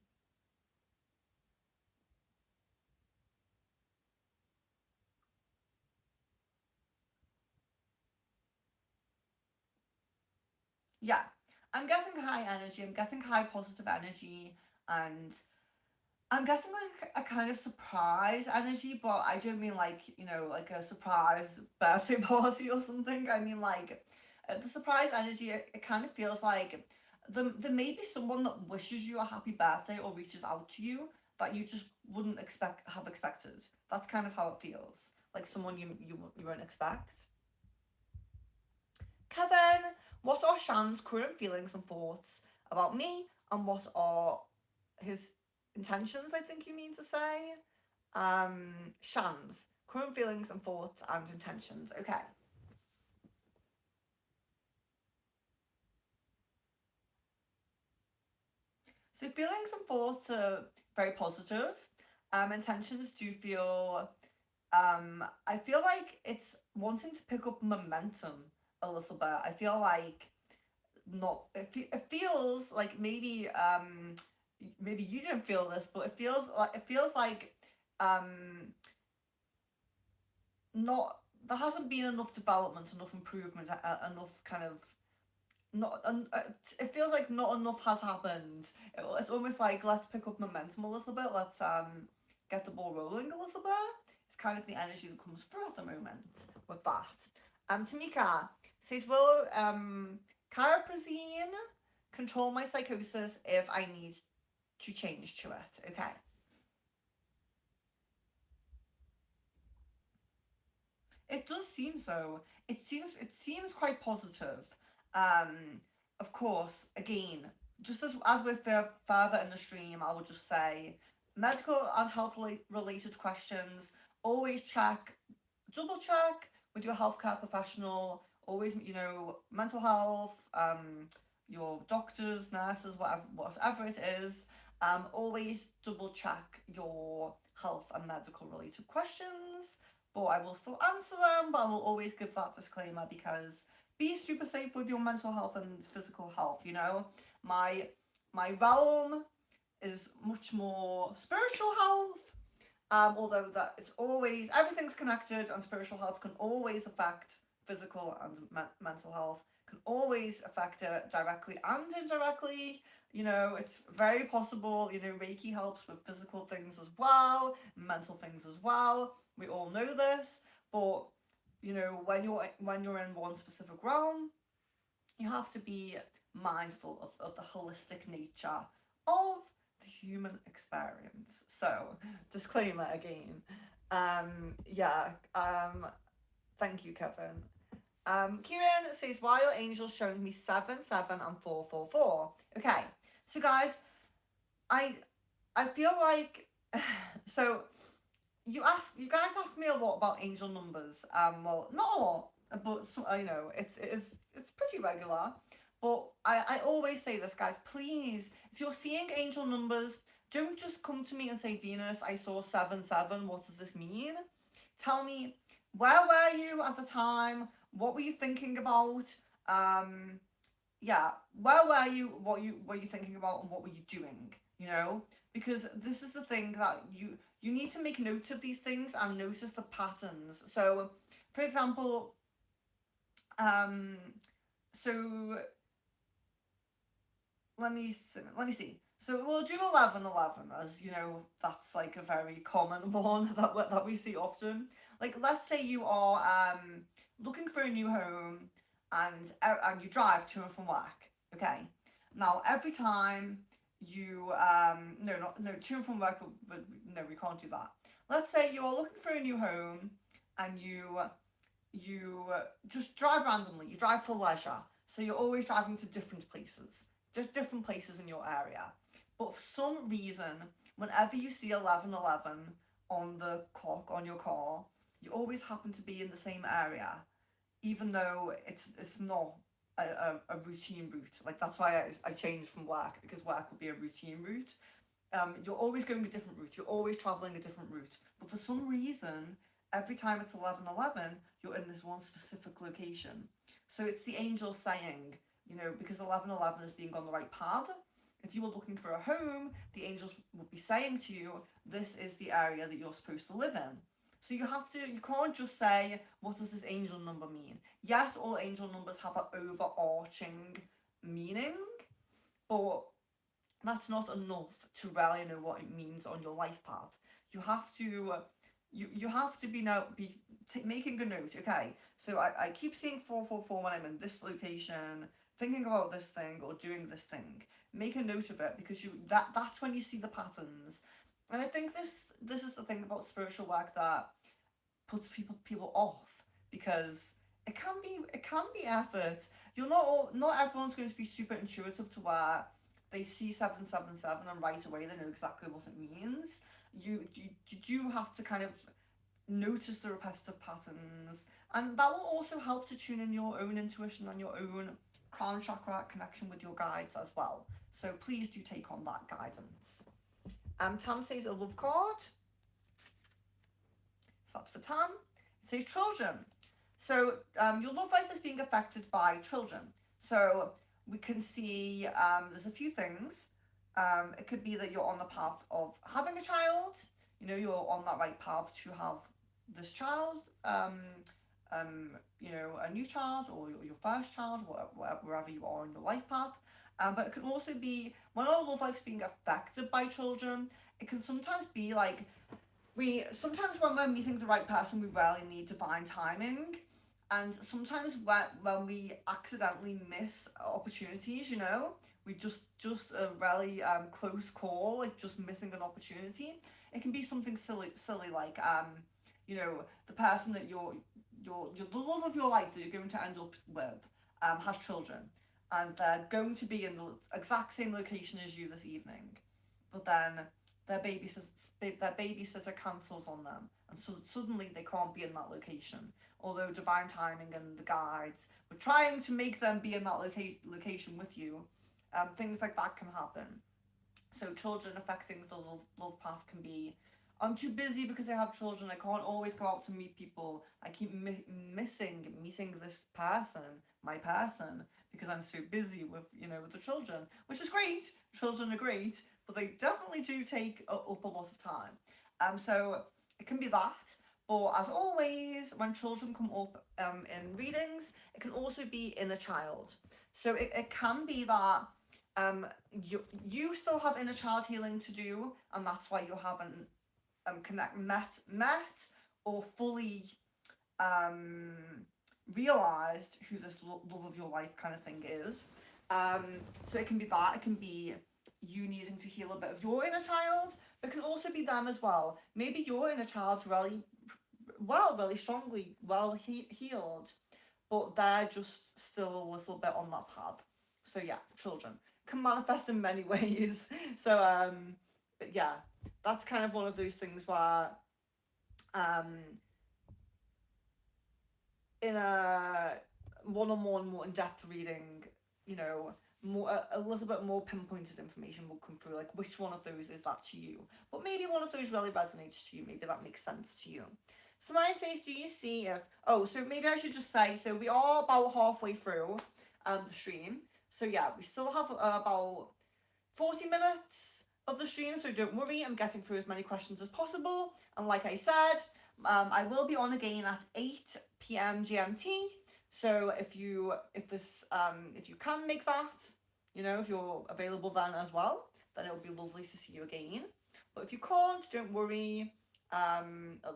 Yeah, I'm getting high energy. I'm getting high positive energy, and I'm getting like a kind of surprise energy, but I don't mean like, you know, like a surprise birthday party or something. I mean like the surprise energy, it kind of feels like there may be someone that wishes you a happy birthday or reaches out to you that you just wouldn't have expected. That's kind of how it feels. Like someone you won't expect. Kevin, what are Shan's current feelings and thoughts about me, and what are his intentions, I think you mean to say? Shan's current feelings and thoughts and intentions. Okay. So feelings and thoughts are very positive. Intentions do feel I feel like it's wanting to pick up momentum a little bit. I feel like not it feels like maybe you don't feel this, but it feels like not there hasn't been enough development, enough improvement, enough kind of not it feels like not enough has happened. It's almost like let's pick up momentum a little bit. Let's get the ball rolling a little bit. It's kind of the energy that comes through at the moment with that. Tamika says, will caraprazine control my psychosis if I need to change to it? Okay. It does seem so. It seems quite positive. Of course, again, just as with further in the stream, I would just say medical and health related questions. Always double check with your healthcare professional. Always, you know, mental health, your doctors, nurses, whatever it is. Always double check your health and medical related questions, but I will still answer them, but I will always give that disclaimer because be super safe with your mental health and physical health, you know? My realm is much more spiritual health, although that it's always, everything's connected, and spiritual health can always affect physical and mental health, can always affect it directly and indirectly. You know, it's very possible, you know, Reiki helps with physical things as well, mental things as well. We all know this, but you know, when you're in one specific realm, you have to be mindful of the holistic nature of the human experience. So, disclaimer again. Yeah. Thank you, Kevin. Kieran says, why are angels showing me 7, 7 and 4, 4, 4? Okay, so guys, I feel like so you guys asked me a lot about angel numbers. Well, not a lot, but you know, it's pretty regular. But I always say this, guys. Please, if you're seeing angel numbers, don't just come to me and say, Venus, I saw 7, 7. What does this mean? Tell me, where were you at the time? What were you thinking about? Um, yeah, where were you? What you were you thinking about, and what were you doing? You know, because this is the thing that you need to make note of these things and notice the patterns. So, for example, um, so let me see. So we'll do 11, 11, as you know, that's like a very common one that we see often. Like, let's say you are looking for a new home, and you drive to and from work. Okay. Now every time you no, not no to and from work, but no, we can't do that. Let's say you are looking for a new home, and you just drive randomly. You drive for leisure, so you're always driving to different places, just different places in your area. But for some reason, whenever you see 1111 on the clock on your car, you always happen to be in the same area, even though it's not a routine route. Like, that's why I changed from work, because work would be a routine route. You're always going a different route. You're always traveling a different route. But for some reason, every time it's 11:11, you're in this one specific location. So it's the angels saying, you know, because 11:11 is being on the right path. If you were looking for a home, the angels would be saying to you, this is the area that you're supposed to live in. So you can't just say, what does this angel number mean? Yes, all angel numbers have an overarching meaning, but that's not enough to really know what it means on your life path. You have to you have to making a note. Okay, so I keep seeing 444 when I'm in this location, thinking about this thing or doing this thing. Make a note of it, because that's when you see the patterns. And I think this is the thing about spiritual work that puts people off, because it can be effort. You're not everyone's going to be super intuitive to where they see 777 and right away they know exactly what it means. You do have to kind of notice the repetitive patterns, and that will also help to tune in your own intuition and your own crown chakra connection with your guides as well. So please do take on that guidance. Tam says a love card. So that's for Tam. It says children. So your love life is being affected by children. So we can see there's a few things. It could be that you're on the path of having a child. You know, you're on that right path to have this child. You know, a new child, or your first child, wherever you are in your life path. But it can also be, when our love life is being affected by children, it can sometimes be like, sometimes when we're meeting the right person, we really need divine timing. And sometimes when we accidentally miss opportunities, you know, we just a really close call, like just missing an opportunity. It can be something silly like you know, the person that the love of your life that you're going to end up with has children, and they're going to be in the exact same location as you this evening, but then their babysitter cancels on them, and so suddenly they can't be in that location. Although divine timing and the guides were trying to make them be in that location with you, things like that can happen. So children affecting the love path can be, I'm too busy because I have children. I can't always go out to meet people. I keep missing meeting this person, my person, because I'm so busy with with the children, which is great. Children are great, but they definitely do take up a lot of time. So it can be that. But as always, when children come up in readings, it can also be inner child. So it can be that you still have inner child healing to do, and that's why you haven't met or fully realized who this love of your life kind of thing is. So it can be that. It can be you needing to heal a bit of your inner child, but it can also be them as well. Maybe your inner child's really strongly healed, but they're just still a little bit on that path. So yeah, children can manifest in many ways. So but yeah, that's kind of one of those things where in a one-on-one, more in-depth reading, you know, more a little bit more pinpointed information will come through, like which one of those is that to you. But maybe one of those really resonates to you. Maybe that makes sense to you. So my says, do you see if so maybe I should just say, so we are about halfway through the stream. So yeah, we still have about 40 minutes of the stream, so don't worry, I'm getting through as many questions as possible. And like I said, I will be on again at 8 p.m. GMT. So if you can make that, you know, if you're available then as well, then it would be lovely to see you again. But if you can't, don't worry. At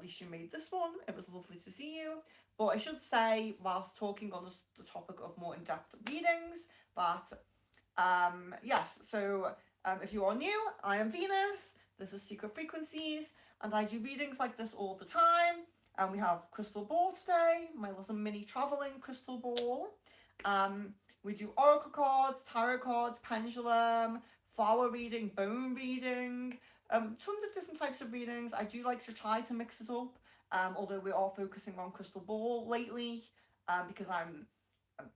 least you made this one. It was lovely to see you. But I should say, whilst talking on the topic of more in-depth readings, that yes, so if you are new, I am Venus. This is Secret Frequencies, and I do readings like this all the time. And we have crystal ball today, my little mini traveling crystal ball. We do oracle cards, tarot cards, pendulum, flower reading, bone reading, tons of different types of readings. I do like to try to mix it up, although we are focusing on crystal ball lately, because I'm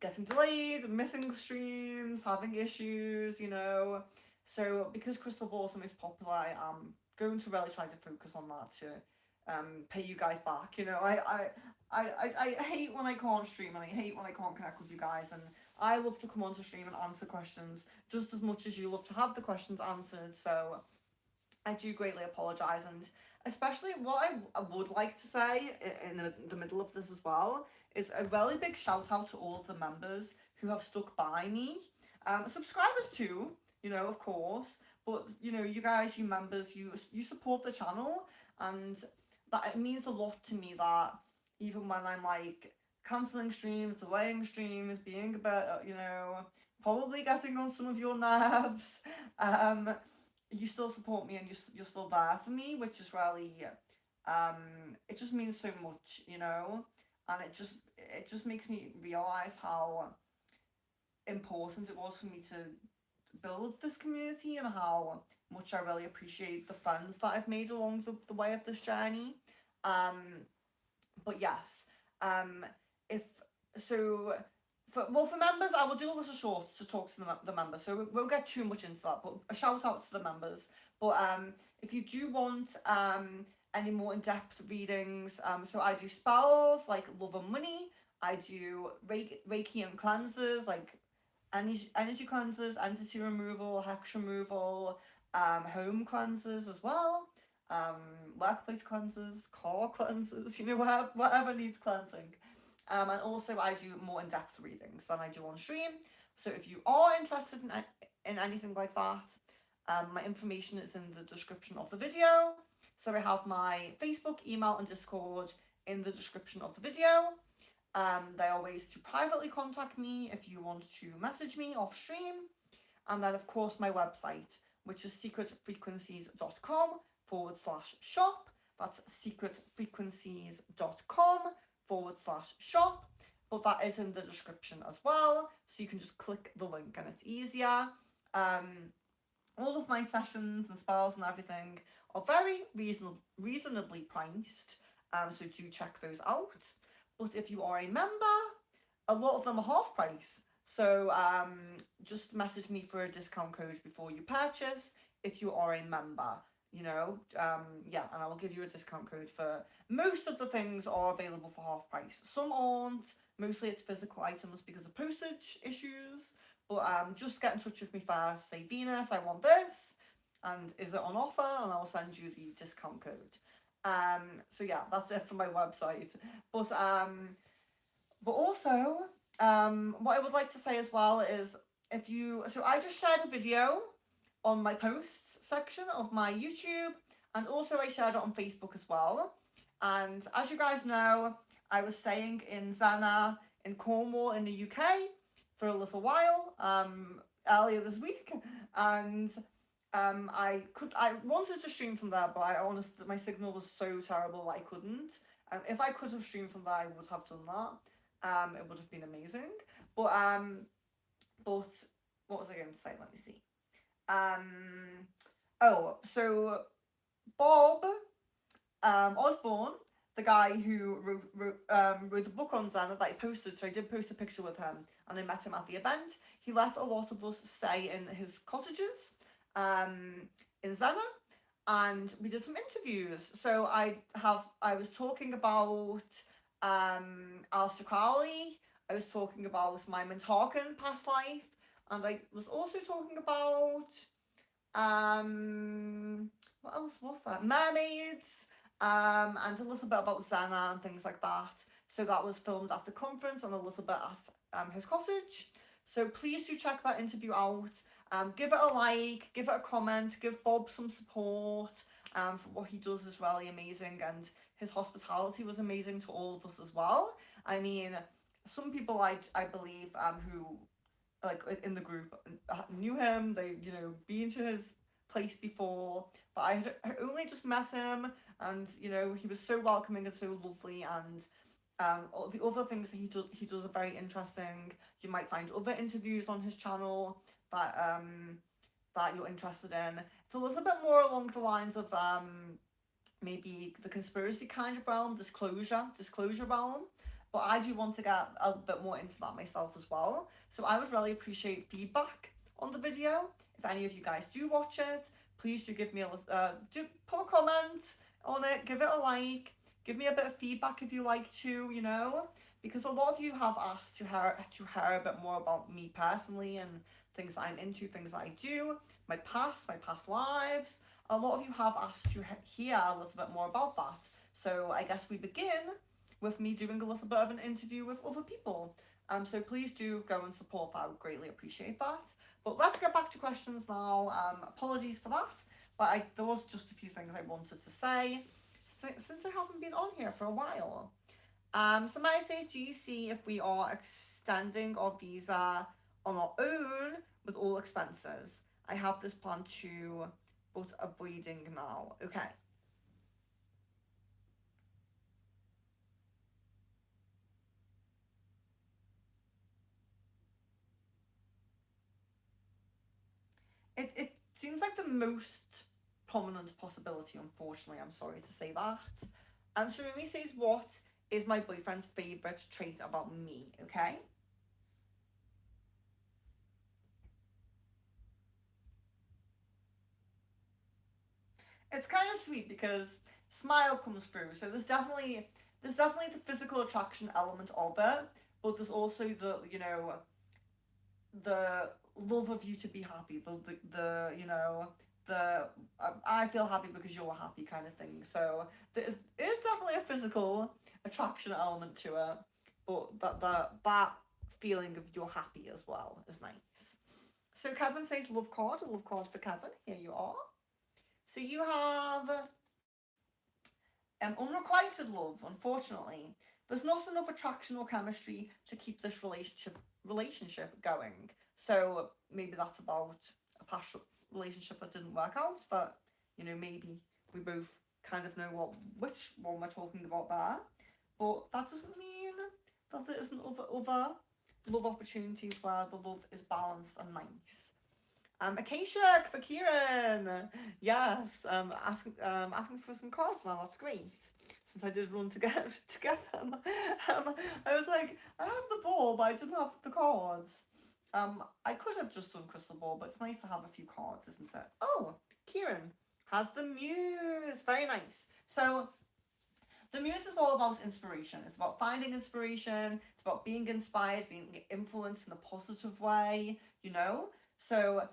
getting delayed, missing streams, having issues, you know. So because crystal ball is the most popular, I am going to really try to focus on that to pay you guys back. You know, I hate when I can't stream, and I hate when I can't connect with you guys, and I love to come onto stream and answer questions just as much as you love to have the questions answered. So I do greatly apologise, and especially what I would like to say in the middle of this as well is a really big shout out to all of the members who have stuck by me. Subscribers too, you know, of course, but you know, you guys, you members, you support the channel, and that it means a lot to me that even when I'm like cancelling streams, delaying streams, being a bit, you know, probably getting on some of your nerves, you still support me, and you're still there for me, which is really, it just means so much, you know, and it just makes me realise how important it was for me to build this community, and how much I really appreciate the friends that I've made along the way of this journey. But yes, if so. For members, I will do a little short to talk to the members, so we won't get too much into that, but a shout out to the members. But if you do want any more in-depth readings, so I do spells like love and money, I do Reiki and cleansers like energy cleansers, entity removal, hex removal, home cleansers as well, workplace cleansers, car cleansers, you know, whatever needs cleansing. And also I do more in-depth readings than I do on stream. So if you are interested in anything like that, my information is in the description of the video. So I have my Facebook, email and Discord in the description of the video. There are ways to privately contact me if you want to message me off stream. And then of course my website, which is secretfrequencies.com/shop. That's secretfrequencies.com/shop, but that is in the description as well, so you can just click the link and it's easier. All of my sessions and spells and everything are very reasonably priced, so do check those out. But if you are a member, a lot of them are half price, so just message me for a discount code before you purchase if you are a member. You know, yeah, and I will give you a discount code for most of the things are available for half price. Some aren't, mostly it's physical items because of postage issues, but just get in touch with me first, say, Venus, I want this, and is it on offer, and I'll send you the discount code. So yeah, that's it for my website. But also, what I would like to say as well is, so I just shared a video on my posts section of my YouTube, and also I shared it on Facebook as well. And as you guys know, I was staying in Zana in Cornwall in the UK for a little while earlier this week, and I wanted to stream from there, but I honestly, my signal was so terrible that I couldn't. If I could have streamed from there, I would have done that. It would have been amazing. But what was I going to say? Let me see. Oh, so Bob Osborne, the guy who wrote the book on Xena that I posted, so I did post a picture with him, and I met him at the event. He let a lot of us stay in his cottages in Xena, and we did some interviews. So I was talking about Aleister Crowley, I was talking about my Mintarkin past life, and I was also talking about what else was that? Mermaids, and a little bit about Xena and things like that. So that was filmed at the conference and a little bit at his cottage. So please do check that interview out. Give it a like, give it a comment, give Bob some support. For what he does is really amazing, and his hospitality was amazing to all of us as well. I mean, some people I believe who like in the group knew him, they been to his place before, but I had only just met him, and he was so welcoming and so lovely, and all the other things that he does are very interesting. You might find other interviews on his channel that you're interested in. It's a little bit more along the lines of maybe the conspiracy kind of realm, disclosure realm. But I do want to get a bit more into that myself as well. So I would really appreciate feedback on the video. If any of you guys do watch it, please do give me do put a comment on it, give it a like, give me a bit of feedback if you like to, because a lot of you have asked to hear a bit more about me personally and things that I'm into, things that I do, my past lives. A lot of you have asked to hear a little bit more about that. So I guess we begin with me doing a little bit of an interview with other people. So please do go and support that. I would greatly appreciate that. But let's get back to questions now. Apologies for that, but there was just a few things I wanted to say since I haven't been on here for a while. Somebody says, do you see if we are extending our visa on our own with all expenses? I have this plan too, but avoiding now. Okay. It seems like the most prominent possibility, unfortunately. I'm sorry to say that. So Rumi says, what is my boyfriend's favourite trait about me? Okay. It's kind of sweet because smile comes through. So there's definitely the physical attraction element of it, but there's also the love of you to be happy, the I feel happy because you're happy kind of thing. So there's definitely a physical attraction element to it, but that feeling of you're happy as well is nice. So Kevin says love card, a love card for Kevin. Here you are. So you have unrequited love. Unfortunately, there's not enough attraction or chemistry to keep this relationship going. So maybe that's about a past relationship that didn't work out. That maybe we both kind of know which one we're talking about there. But that doesn't mean that there isn't other love opportunities where the love is balanced and nice. Acacia for Kieran. Yes. Asking for some cards now. That's great. Since I did run to get them. I was like, I have the ball, but I didn't have the cards. I could have just done crystal ball, but it's nice to have a few cards, isn't it? Oh, Kieran has the muse. Very nice. So the muse is all about inspiration. It's about finding inspiration. It's about being inspired, being influenced in a positive way. So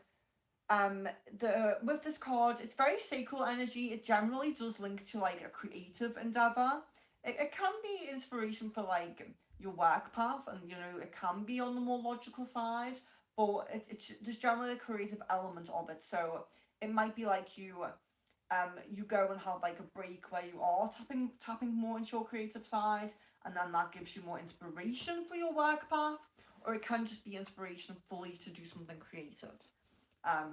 with this card, it's very sacral energy. It generally does link to like a creative endeavor. It can be inspiration for like your work path, and it can be on the more logical side, but there's generally a creative element of it. So it might be like you go and have like a break where you are tapping more into your creative side, and then that gives you more inspiration for your work path, or it can just be inspiration fully to do something creative.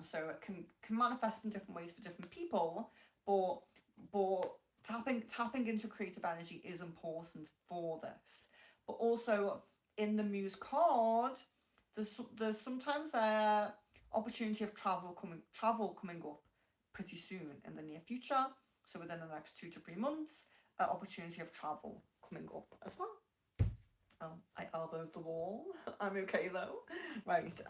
So it can manifest in different ways for different people, but tapping into creative energy is important for this. But also in the Muse card, there's sometimes a opportunity of travel coming up pretty soon in the near future. So within the next 2 to 3 months, an opportunity of travel coming up as well. I elbowed the wall. I'm okay though. Right.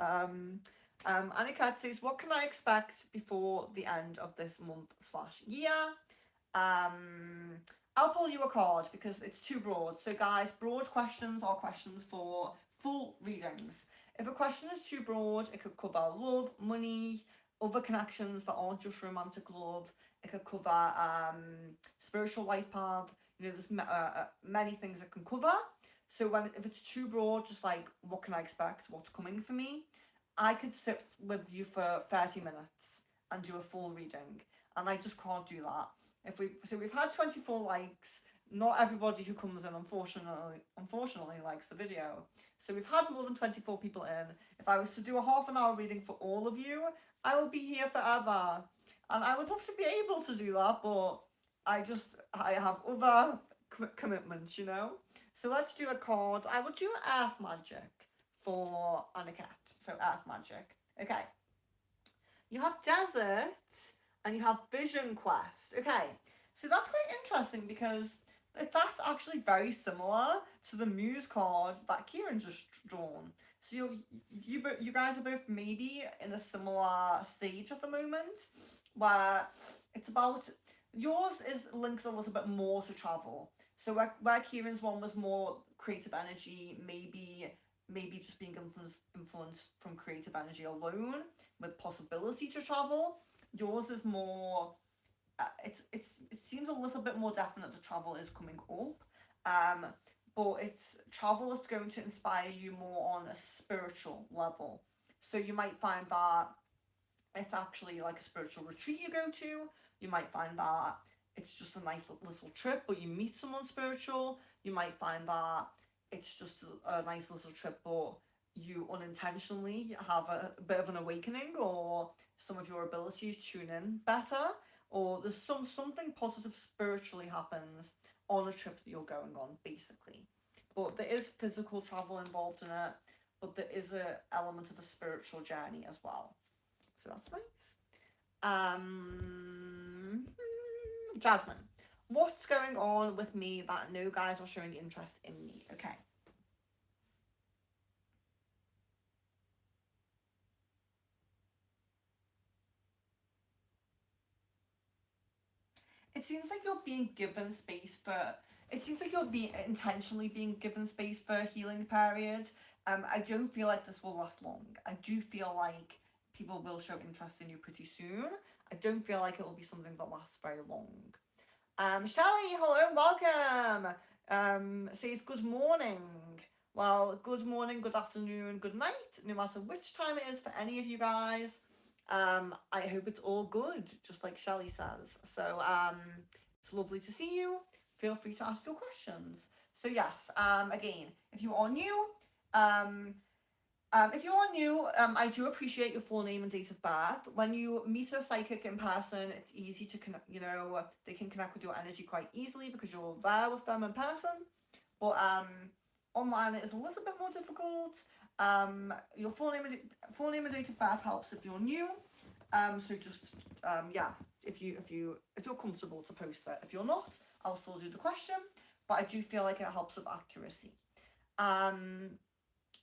Aniket says, what can I expect before the end of this month/year? I'll pull you a card because it's too broad. So guys, broad questions are questions for full readings. If a question is too broad, it could cover love, money, other connections that aren't just romantic love. It could cover spiritual life path. You know, there's many things it can cover. So if it's too broad, just like, what can I expect? What's coming for me? I could sit with you for 30 minutes and do a full reading, and I just can't do that. We've had 24 likes. Not everybody who comes in, unfortunately likes the video. So we've had more than 24 people in. If I was to do a half-an-hour reading for all of you, I would be here forever. And I would love to be able to do that, but I have other commitments, you know? So let's do a card. I will do Earth Magic for Aniket. So Earth Magic. Okay. You have Desert and you have Vision Quest. Okay. So that's quite interesting because that's actually very similar to the Muse card that Kieran just drawn. So you guys are both maybe in a similar stage at the moment where it's about, yours links a little bit more to travel. So where Kieran's one was more creative energy, maybe just being influenced from creative energy alone with possibility to travel. Yours is more, it seems a little bit more definite that travel is coming up, but it's travel that's going to inspire you more on a spiritual level. So you might find that it's actually like a spiritual retreat you go to. You might find that it's just a nice little trip, but you meet someone spiritual. You might find that it's just a nice little trip, but you unintentionally have a bit of an awakening, or some of your abilities tune in better, or there's something positive spiritually happens on a trip that you're going on, basically. But there is physical travel involved in it, but there is an element of a spiritual journey as well. So that's nice. Jasmine, what's going on with me that no guys are showing interest in me? Okay. It seems like you're being given space for, it seems like you're intentionally being given space for a healing period. I don't feel like this will last long. I do feel like people will show interest in you pretty soon. I don't feel like it will be something that lasts very long. Shelley, hello, welcome. Says good morning. Well, good morning, good afternoon, good night, no matter which time it is for any of you guys. I hope it's all good, just like Shelley says. So it's lovely to see you. Feel free to ask your questions. So yes, again, if you are new, I do appreciate your full name and date of birth. When you meet a psychic in person, it's easy to connect, they can connect with your energy quite easily because you're there with them in person. But online it is a little bit more difficult. Your full name and date of birth helps if you're new. So just yeah, if you're comfortable to post it. If you're not, I'll still do the question, but I do feel like it helps with accuracy.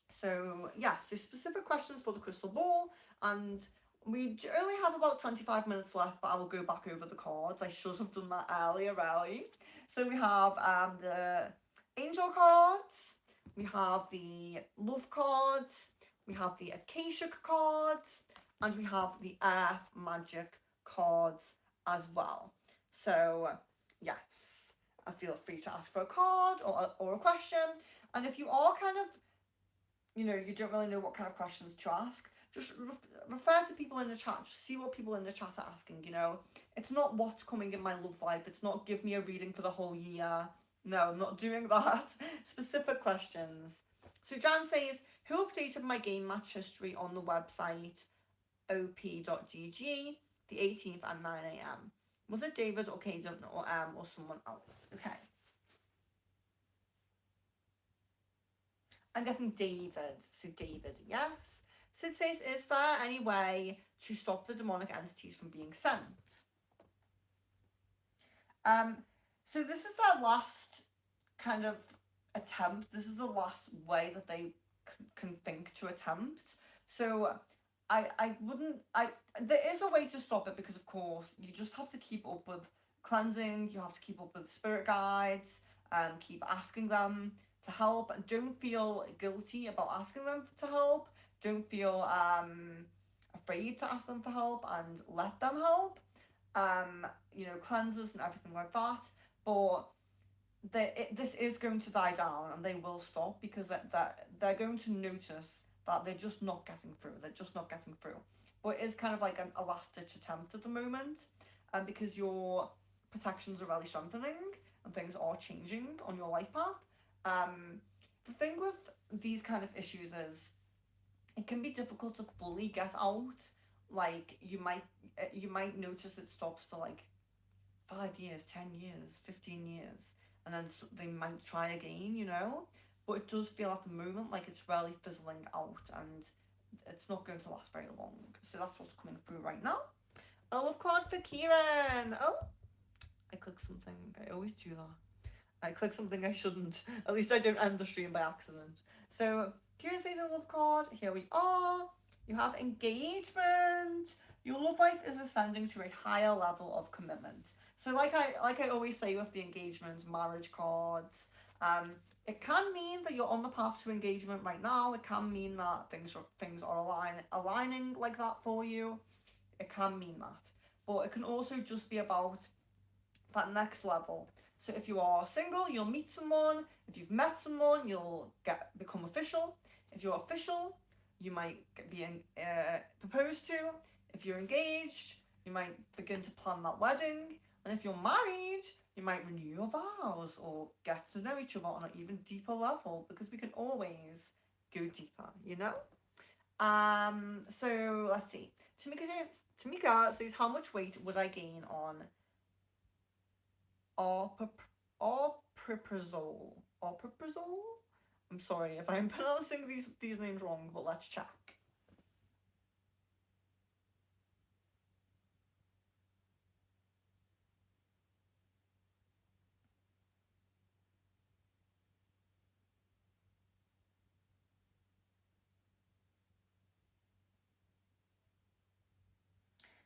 So yes, there's specific questions for the crystal ball, and we only have about 25 minutes left, but I will go back over the cards. I should have done that earlier, really. So we have the angel cards, we have the love cards, we have the Akashic cards, and we have the Earth Magic cards as well. So yes, feel free to ask for a card or a question. And if you are kind of, you don't really know what kind of questions to ask, just refer to people in the chat, just see what people in the chat are asking, It's not what's coming in my love life, it's not give me a reading for the whole year. No, I'm not doing that. Specific questions. So Jan says, who updated my game match history on the website? op.gg, the 18th at 9 a.m. Was it David or Caden or someone else? Okay. I'm guessing David. So David, yes. Sid says, is there any way to stop the demonic entities from being sent? So this is their last kind of attempt. This is the last way that they can think to attempt. So I wouldn't, there is a way to stop it, because of course you just have to keep up with cleansing, you have to keep up with spirit guides, keep asking them to help, and don't feel guilty about asking them to help. Don't feel afraid to ask them for help, and let them help. You know, cleanses and everything like that. But this is going to die down, and they will stop, because they're going to notice that they're just not getting through. They're just not getting through. But it is kind of like a last-ditch attempt at the moment, because your protections are really strengthening and things are changing on your life path. The thing with these kind of issues is it can be difficult to fully get out. Like, you might notice it stops for like 5 years, 10 years, 15 years, and then they might try again, you know? But it does feel at the moment like it's really fizzling out, and it's not going to last very long. So that's what's coming through right now. Oh, of course, for Kieran. Oh, I clicked something. I always do that. I click something I shouldn't. At least I don't end the stream by accident. So Kieran says a love card. Here we are. You have engagement. Your love life is ascending to a higher level of commitment. So like I always say with the engagement marriage cards, it can mean that you're on the path to engagement right now. It can mean that things are aligning like that for you. It can mean that. But it can also just be about that next level. So if you are single, you'll meet someone. If you've met someone, you'll become official. If you're official, you might be proposed to. If you're engaged, you might begin to plan that wedding. And if you're married, you might renew your vows or get to know each other on an even deeper level, because we can always go deeper, you know? So let's see. Tamika says, how much weight would I gain on arpiprazole? I'm sorry if I'm pronouncing these names wrong, but let's check.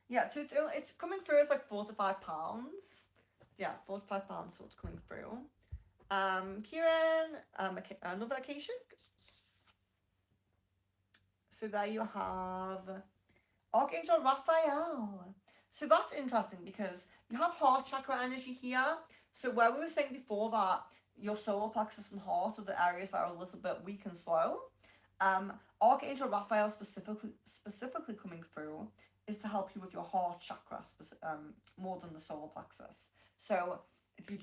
Yeah, so it's coming through as like 4 to 5 pounds. Yeah, 4 to 5 pounds, so it's coming through. Kieran, another Acacia. So there you have Archangel Raphael. So that's interesting, because you have heart chakra energy here. So where we were saying before that your solar plexus and heart are the areas that are a little bit weak and slow, Archangel Raphael specifically coming through is to help you with your heart chakra, more than the solar plexus. So if you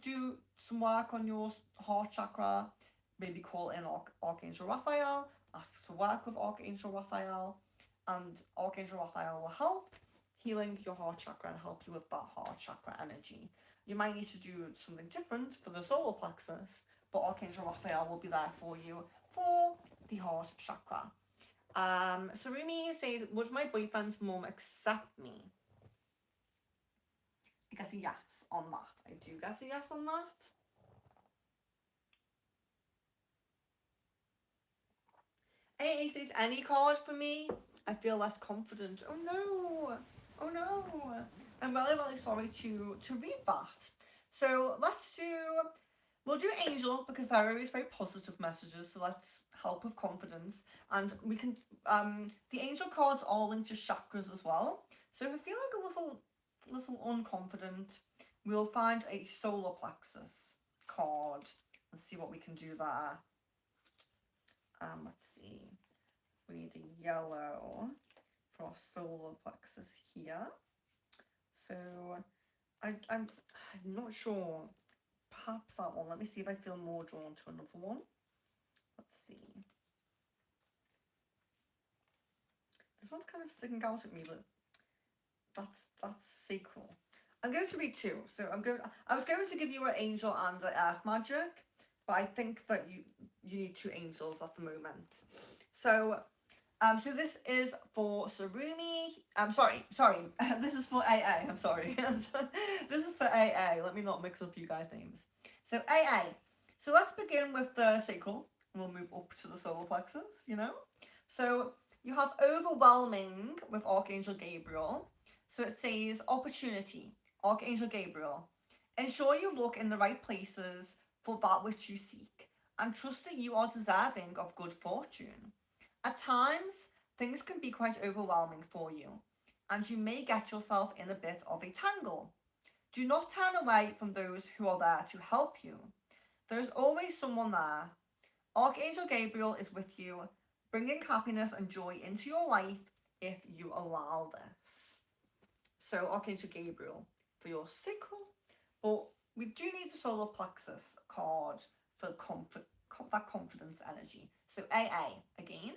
do some work on your heart chakra, maybe call in Archangel Raphael, ask to work with Archangel Raphael, and Archangel Raphael will help healing your heart chakra and help you with that heart chakra energy. You might need to do something different for the solar plexus, but Archangel Raphael will be there for you for the heart chakra. Sarumi says, would my boyfriend's mum accept me? I guess a yes on that. I do guess a yes on that. AA says, any card for me? I feel less confident. Oh no! Oh no! I'm really, really sorry to read that. So we'll do Angel, because they're always very positive messages, so let's help with confidence. And we can, the Angel cards are linked to chakras as well. So if I feel like a little unconfident, we'll find a solar plexus card. Let's see what we can do there. Let's see. We need a yellow for our solar plexus here. So I'm not sure. Perhaps that one. Let me see if I feel more drawn to another one. Let's see. This one's kind of sticking out at me, but that's sacral. I'm going to read two. So I was going to give you an angel and an earth magic, but I think that you need two angels at the moment. So so this is for Sarumi. Sorry. This is for AA. I'm sorry. This is for AA. Let me not mix up you guys' names. So AA. So let's begin with the sacral. We'll move up to the solar plexus, you know? So you have overwhelming with Archangel Gabriel. So it says opportunity, Archangel Gabriel. Ensure you look in the right places for that which you seek, and trust that you are deserving of good fortune. At times, things can be quite overwhelming for you, and you may get yourself in a bit of a tangle. Do not turn away from those who are there to help you. There is always someone there. Archangel Gabriel is with you, bringing happiness and joy into your life if you allow this. So Archangel Gabriel for your sacral, but we do need a solar plexus card for that confidence energy. So AA again.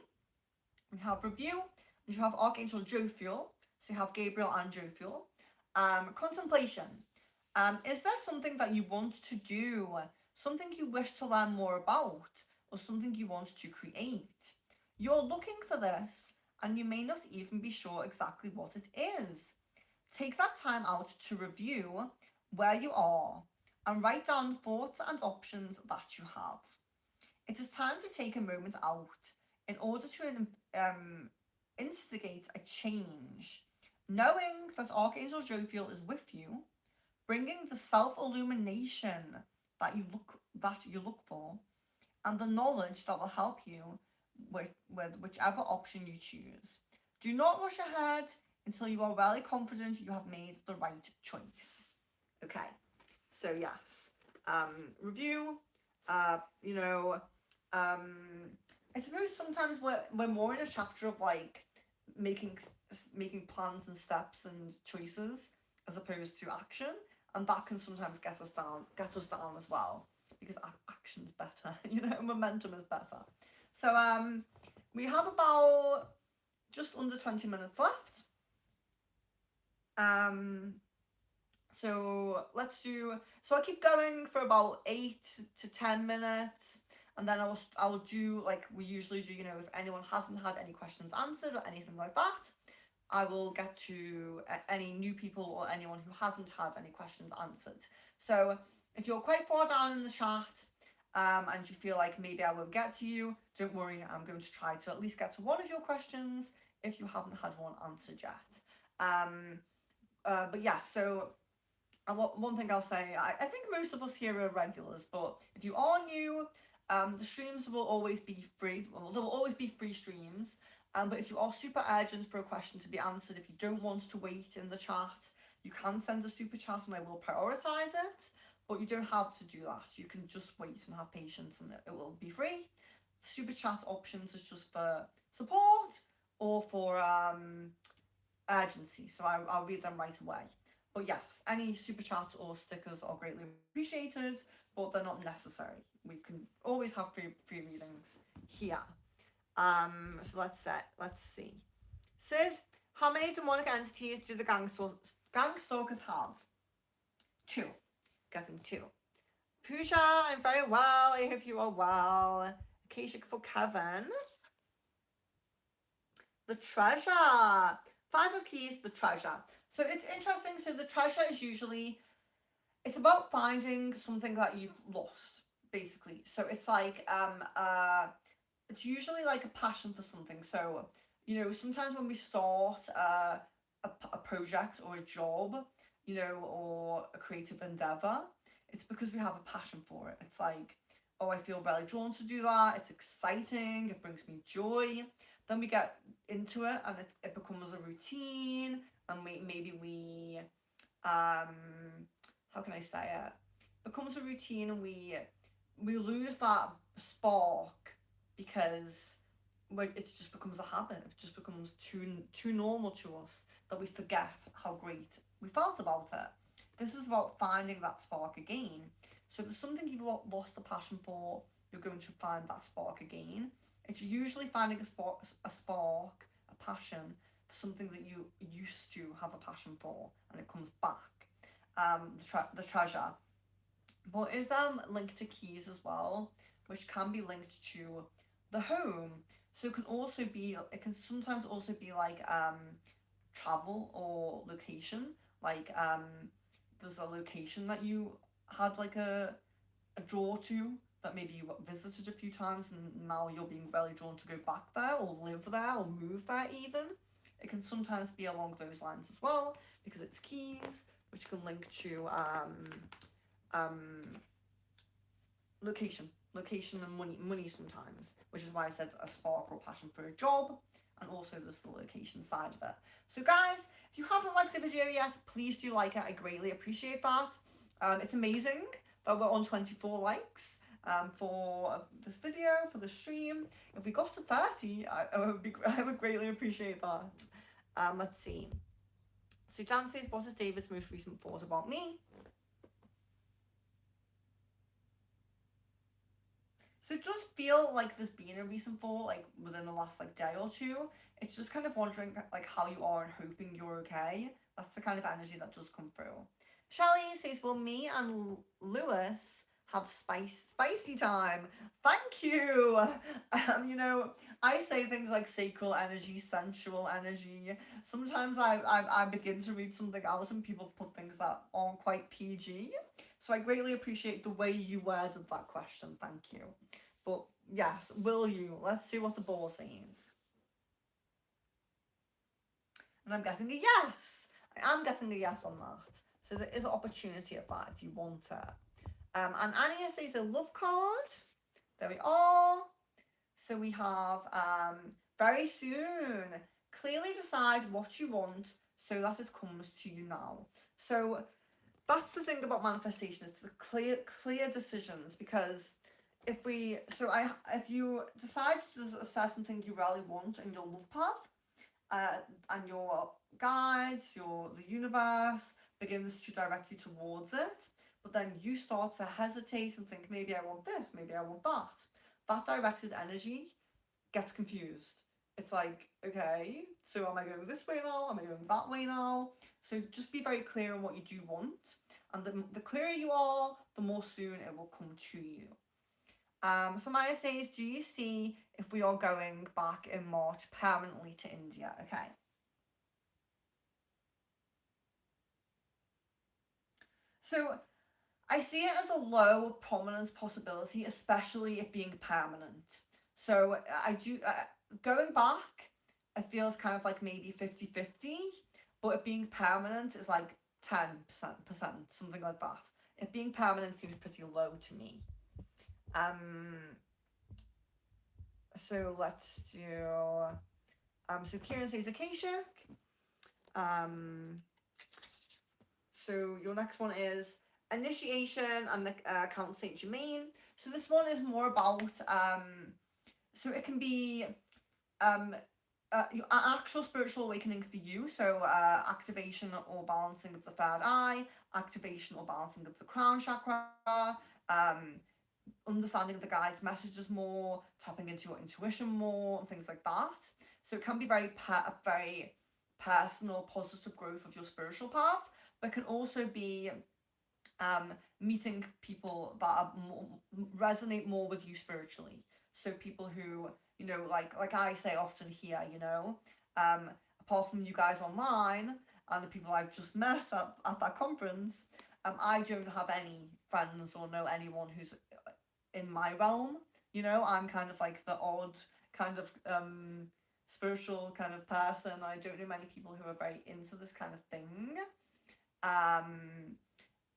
We have review, and you have Archangel Jophiel, so you have Gabriel and Jophiel. Contemplation. Is there something that you want to do, something you wish to learn more about, or something you want to create? You're looking for this, and you may not even be sure exactly what it is. Take that time out to review where you are and write down thoughts and options that you have. It is time to take a moment out in order to instigate a change, knowing that Archangel Jophiel is with you, bringing the self-illumination that you look for, and the knowledge that will help you with whichever option you choose. Do not rush ahead until you are really confident you have made the right choice. Okay, so yes, review, you know, I suppose sometimes we're more in a chapter of like making plans and steps and choices as opposed to action, and that can sometimes get us down as well, because action's better, you know, momentum is better. So we have about just under 20 minutes left. So let's do, so I'll keep going for about 8 to 10 minutes, and then I will do like we usually do, you know, if anyone hasn't had any questions answered or anything like that, I will get to any new people or anyone who hasn't had any questions answered. So if you're quite far down in the chat, and you feel like maybe I won't get to you, don't worry, I'm going to try to at least get to one of your questions if you haven't had one answered yet. But yeah, so one thing I'll say, I think most of us here are regulars, but if you are new, the streams will always be free. Well, there will always be free streams. But if you are super urgent for a question to be answered, if you don't want to wait in the chat, you can send a super chat and I will prioritize it. But you don't have to do that. You can just wait and have patience and it will be free. Super chat options is just for support or for urgency. So I'll read them right away. But yes, any super chats or stickers are greatly appreciated, but they're not necessary. We can always have free readings here. So let's see. Sid, how many demonic entities do the gang stalkers have? 2. Getting 2. Pooja, I'm very well. I hope you are well. Akashic for Kevin. The treasure. 5 of Keys, the treasure. So it's interesting. So the treasure is usually, it's about finding something that you've lost, basically. So it's like, it's usually like a passion for something. So, you know, sometimes when we start a project or a job, you know, or a creative endeavor, it's because we have a passion for it. It's like, oh, I feel really drawn to do that. It's exciting. It brings me joy. Then we get into it and it becomes a routine, and maybe we how can I say it? Becomes a routine, and we lose that spark because it just becomes a habit. It just becomes too normal to us that we forget how great we felt about it. This is about finding that spark again. So if there's something you've lost a passion for, you're going to find that spark again. It's usually finding a spark, a passion for something that you used to have a passion for, and it comes back. The treasure. But is linked to keys as well, which can be linked to the home. So it can sometimes also be like travel or location. Like there's a location that you had like a draw to, that maybe you visited a few times and now you're being really drawn to go back there or live there or move there even. It can sometimes be along those lines as well, because it's keys, which can link to location and money sometimes, which is why I said a spark or passion for a job, and also there's the location side of it. So guys, if you haven't liked the video yet, please do like it. I greatly appreciate that. It's amazing that we're on 24 likes for this video, for the stream. If we got to 30, I would greatly appreciate that. Let's see. So Jan says, what is David's most recent thought about me? So it does feel like there's been a recent thought, like within the last like day or two. It's just kind of wondering like how you are and hoping you're okay. That's the kind of energy that does come through. Shelley says, will me and Lewis have spicy time? Thank you. You know, I say things like sacral energy, sensual energy. Sometimes I begin to read something out and people put things that aren't quite PG. So I greatly appreciate the way you worded that question. Thank you. But yes, will you? Let's see what the ball says. And I'm getting a yes. I am getting a yes on that. So there is an opportunity at that if you want it. And Anya says a love card. There we are. So we have very soon. Clearly decide what you want so that it comes to you now. So that's the thing about manifestation. It's the clear decisions, because if you decide there's a certain thing you really want in your love path, and your guides, the universe begins to direct you towards it, but then you start to hesitate and think, maybe I want this, maybe I want that. That directed energy gets confused. It's like, okay, so am I going this way now? Am I going that way now? So just be very clear on what you do want. And the clearer you are, the more soon it will come to you. So Maya says, do you see if we are going back in March permanently to India? Okay. So I see it as a low prominence possibility, especially it being permanent. So I do, going back, it feels kind of like maybe 50-50, but it being permanent is like 10%, something like that. It being permanent seems pretty low to me. So let's do, so Kieran says Akashic. So your next one is Initiation and the Count Saint Germain. So this one is more about, so it can be your actual spiritual awakening for you. So activation or balancing of the third eye, activation or balancing of the crown chakra, understanding the guides' messages more, tapping into your intuition more, and things like that. So it can be very personal, positive growth of your spiritual path, but it can also be meeting people that resonate more with you spiritually. So people who, you know, like I say often here, you know, apart from you guys online and the people I've just met at that conference, I don't have any friends or know anyone who's in my realm. You know, I'm kind of like the odd kind of spiritual kind of person. I don't know many people who are very into this kind of thing.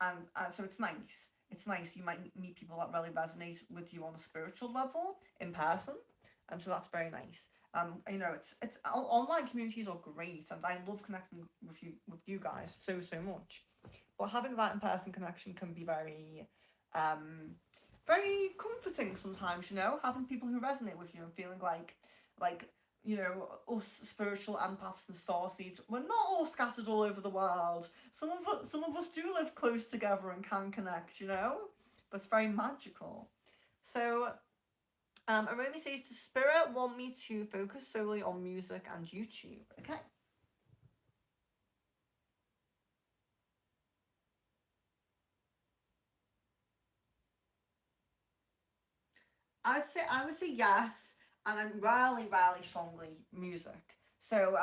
And so it's nice. It's nice. You might meet people that really resonate with you on a spiritual level in person. So that's very nice. You know, it's online communities are great, and I love connecting with you guys so much. But having that in-person connection can be very very comforting sometimes, you know, having people who resonate with you and feeling like, you know, us spiritual empaths and starseeds, we're not all scattered all over the world. Some of us do live close together and can connect, you know. That's very magical. So Aromi says, does Spirit want me to focus solely on music and YouTube? Okay. I would say yes, and I'm really strongly music. So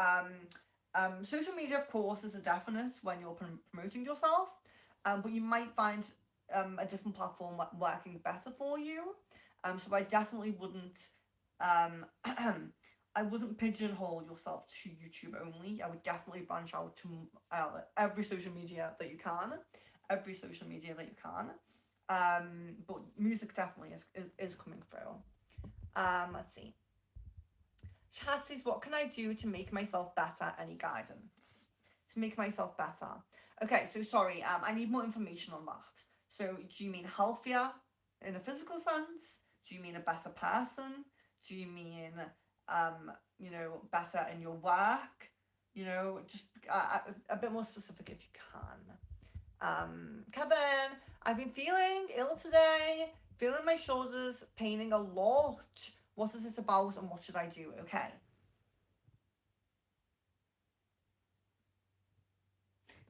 social media, of course, is a definite when you're promoting yourself, but you might find a different platform working better for you. So I definitely wouldn't um, I wouldn't pigeonhole yourself to YouTube only. I would definitely branch out to every social media that you can, every social media that you can. But music definitely is coming through. Let's see. Chat says, what can I do to make myself better? Any guidance? To make myself better. Okay, so sorry, I need more information on that. So do you mean healthier in a physical sense? Do you mean a better person? Do you mean, better in your work? Just a bit more specific if you can. Kevin, I've been feeling ill today, feeling my shoulders paining a lot. What is it about and what should I do? Okay.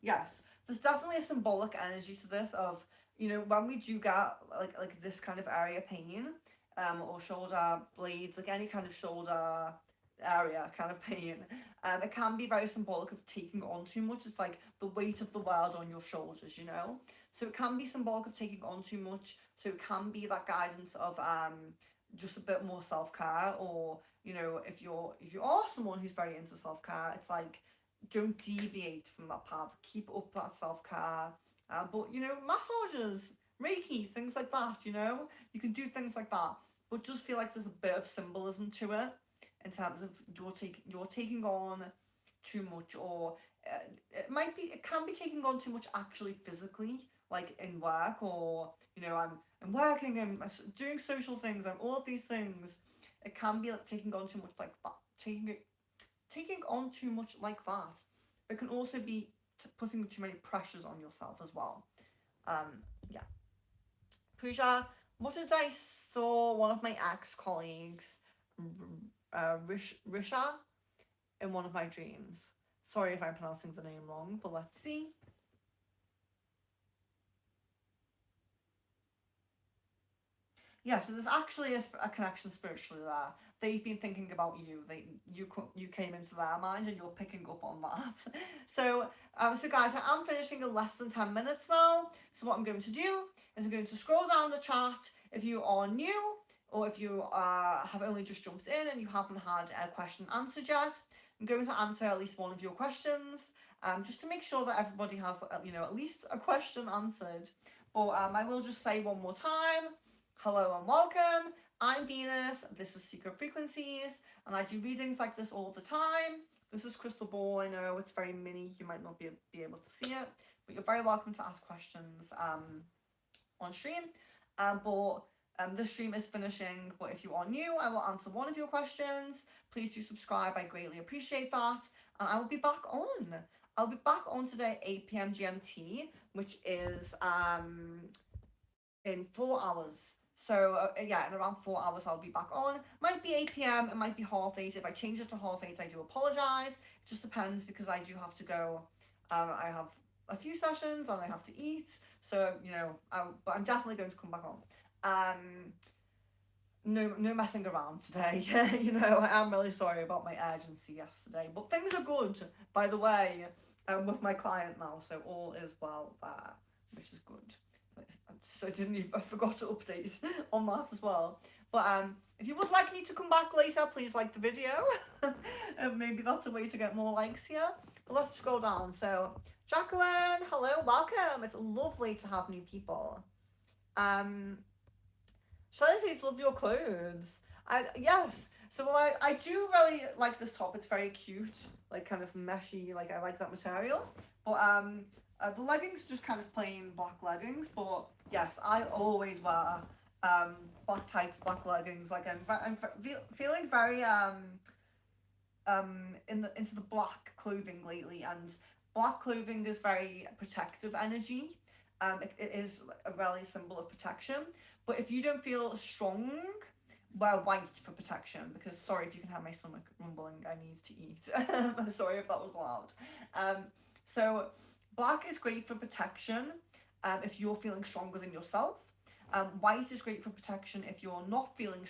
Yes, there's definitely a symbolic energy to this of, when we do get like this kind of area pain, or shoulder blades, like any kind of shoulder area kind of pain, it can be very symbolic of taking on too much. It's like the weight of the world on your shoulders. So it can be symbolic of taking on too much. So it can be that guidance of just a bit more self-care, or if you are someone who's very into self-care, it's like don't deviate from that path. Keep up that self-care. But massages, Reiki, things like that. You can do things like that, but just feel like there's a bit of symbolism to it in terms of you're taking on too much, or it can be taking on too much actually physically, like in work, or I'm working and doing social things and all of these things. It can be like taking on too much like that, taking on too much like that. It can also be putting too many pressures on yourself as well. Yeah. Pooja, what did I saw one of my ex-colleagues, Risha, in one of my dreams? Sorry if I'm pronouncing the name wrong, but let's see. Yeah, so there's actually a connection spiritually there. They've been thinking about you. You came into their mind, and you're picking up on that. So guys, I am finishing in less than 10 minutes now. So what I'm going to do is I'm going to scroll down the chat. If you are new, or if you have only just jumped in and you haven't had a question answered yet, I'm going to answer at least one of your questions, just to make sure that everybody has at least a question answered. But I will just say one more time. Hello and welcome. I'm Venus. This is Secret Frequencies, and I do readings like this all the time. This is Crystal Ball. I know it's very mini. You might not be able to see it, but you're very welcome to ask questions on stream. But this stream is finishing. But if you are new, I will answer one of your questions. Please do subscribe. I greatly appreciate that, and I will be back on. I'll be back on today, 8 p.m. GMT, which is in 4 hours. So yeah, in around 4 hours I'll be back on. Might be 8 p.m. It might be 8:30. If I change it to 8:30, I do apologize. It just depends because I do have to go. I have a few sessions and I have to eat. So but I'm definitely going to come back on. No messing around today. I am really sorry about my urgency yesterday, but things are good, by the way, with my client now, so all is well there, which is good. So I forgot to update on that as well. But if you would like me to come back later, please like the video. And maybe that's a way to get more likes here. But let's scroll down. So Jacqueline, hello, welcome. It's lovely to have new people. Shall says love your clothes. Yes. So I do really like this top. It's very cute, like kind of meshy. Like I like that material. But the leggings just kind of plain black leggings. But yes, I always wear black tights, black leggings. Like I'm feeling very into the black clothing lately, and black clothing is very protective energy. It is a really symbol of protection. But if you don't feel strong wear white for protection, because sorry if you can have my stomach rumbling, I need to eat. I'm sorry if that was loud. So black is great for protection if you're feeling stronger than yourself. White is great for protection if you're not feeling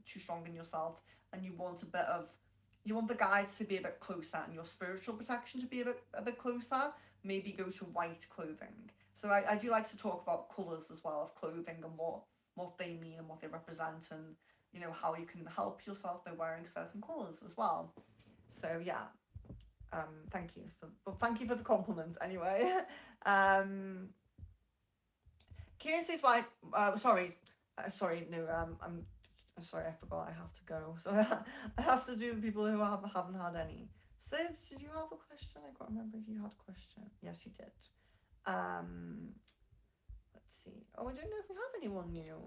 too strong in yourself, and you want you want the guides to be a bit closer and your spiritual protection to be a bit closer. Maybe go to white clothing. So I do like to talk about colours as well of clothing, and what they mean and what they represent, and you know how you can help yourself by wearing certain colours as well. So yeah, thank you for the compliment anyway. Kieran says why. Sorry, no. I'm sorry. I forgot. I have to go. So I have to do people who haven't had any. Sid, did you have a question? I can't remember if you had a question. Yes, you did. Let's see. Oh, I don't know if we have anyone new.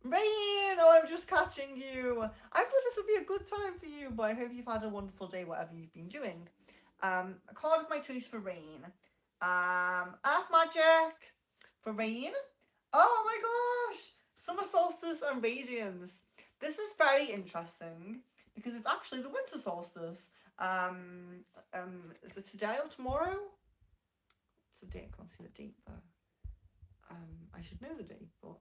Rain! Oh, I'm just catching you. I thought this would be a good time for you, but I hope you've had a wonderful day, whatever you've been doing. A card of my choice for Rain. Earth Magic for Rain. Oh my gosh! Summer Solstice and Radiance. This is very interesting because it's actually the winter solstice. Is it today or tomorrow? It's the date. I can't see the date there. I should know the date, but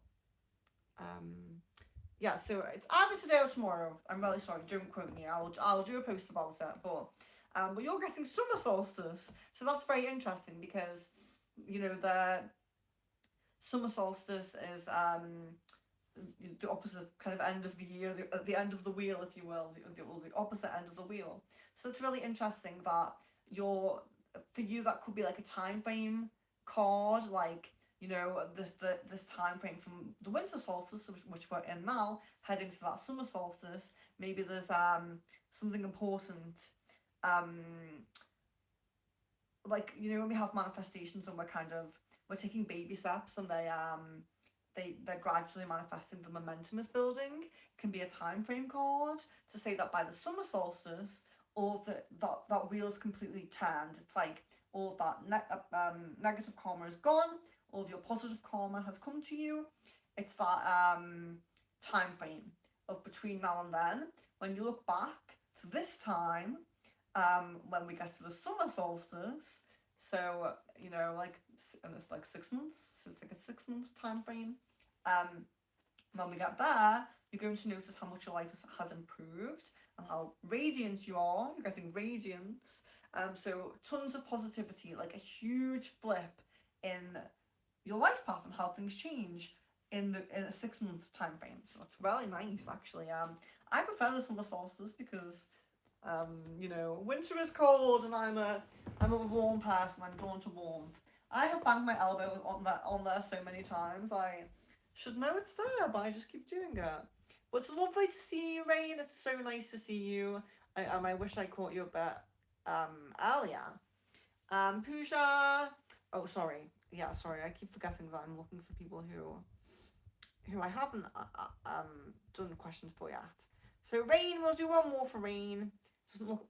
yeah. So it's either today or tomorrow. I'm really sorry. Don't quote me. I'll do a post about it. But you're getting summer solstice, so that's very interesting because you know the summer solstice is the opposite kind of end of the year, the end of the wheel, if you will, the opposite end of the wheel. So it's really interesting that for you that could be like a time frame card, like you know this time frame from the winter solstice, which we're in now, heading to that summer solstice. Maybe there's something important, like you know when we have manifestations and we're taking baby steps, and they're gradually manifesting, the momentum is building. It can be a time frame card to say that by the summer solstice, all that wheel is completely turned. It's like all of that negative karma is gone, all of your positive karma has come to you. It's that time frame of between now and then. When you look back to this time, when we get to the summer solstice, so you know, and it's like 6 months, so it's like a 6-month time frame. When we get there, you're going to notice how much your life has improved and how radiant you are. You're getting radiance. So tons of positivity, like a huge flip in your life path and how things change in a 6-month time frame. So it's really nice, actually. I prefer the summer solstice because you know, winter is cold, and I'm a warm person. I'm drawn to warmth. I have banged my elbow on there so many times. I should know it's there, but I just keep doing it. But it's lovely to see you, Rain. It's so nice to see you. I wish I caught you a bit earlier. Pooja. Oh, sorry. Yeah, sorry. I keep forgetting that I'm looking for people who I haven't done questions for yet. So Rain, we'll do one more for Rain.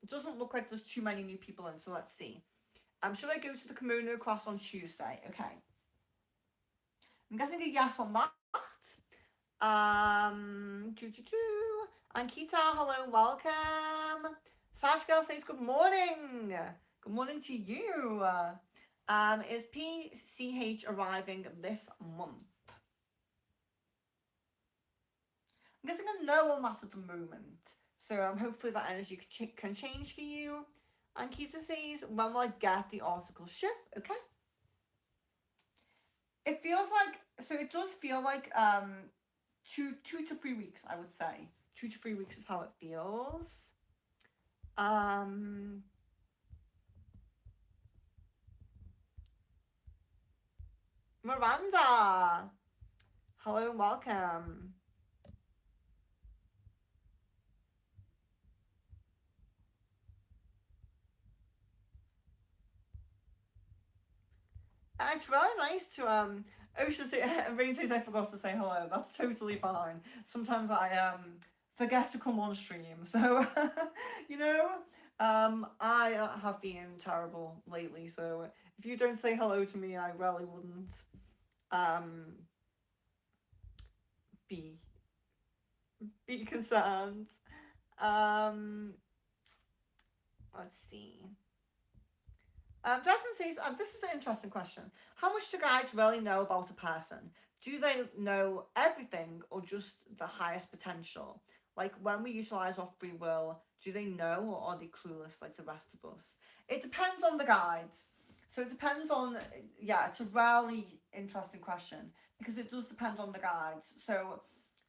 Doesn't look like there's too many new people in, so let's see. Should I go to the kimono class on Tuesday? Okay. I'm getting a yes on that. Ankita, hello, welcome. Sash Girl says good morning. Good morning to you. Is PCH arriving this month? I'm getting a no on that at the moment. So hopefully that energy can change for you. Ankita says, when will I get the article ship? Okay. It feels like, so it does feel like 2 to 3 weeks, I would say. 2 to 3 weeks is how it feels. Miranda, hello and welcome. It's really nice to Ocean say Rain says I forgot to say hello. That's totally fine. Sometimes I forget to come on stream, so you know, I have been terrible lately. So if you don't say hello to me, I really wouldn't be be concerned. Um, let's see. Jasmine says, and this is an interesting question. How much do guides really know about a person? Do they know everything or just the highest potential? Like when we utilize our free will, do they know or are they clueless like the rest of us? It depends on the guides. So it depends on, yeah, it's a really interesting question because it does depend on the guides. So,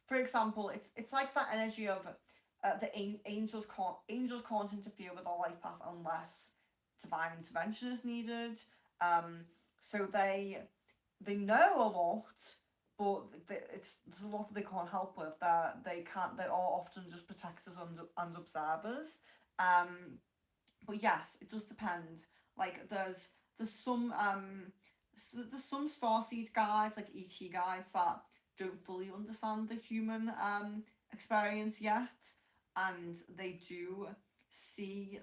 for example, it's like that energy of angels can't interfere with our life path unless divine intervention is needed. Um, so they know a lot, but there's a lot that they can't help with. That they are often just protectors and observers. Um, but yes, it does depend. Like there's some starseed guides like ET guides that don't fully understand the human experience yet, and they do see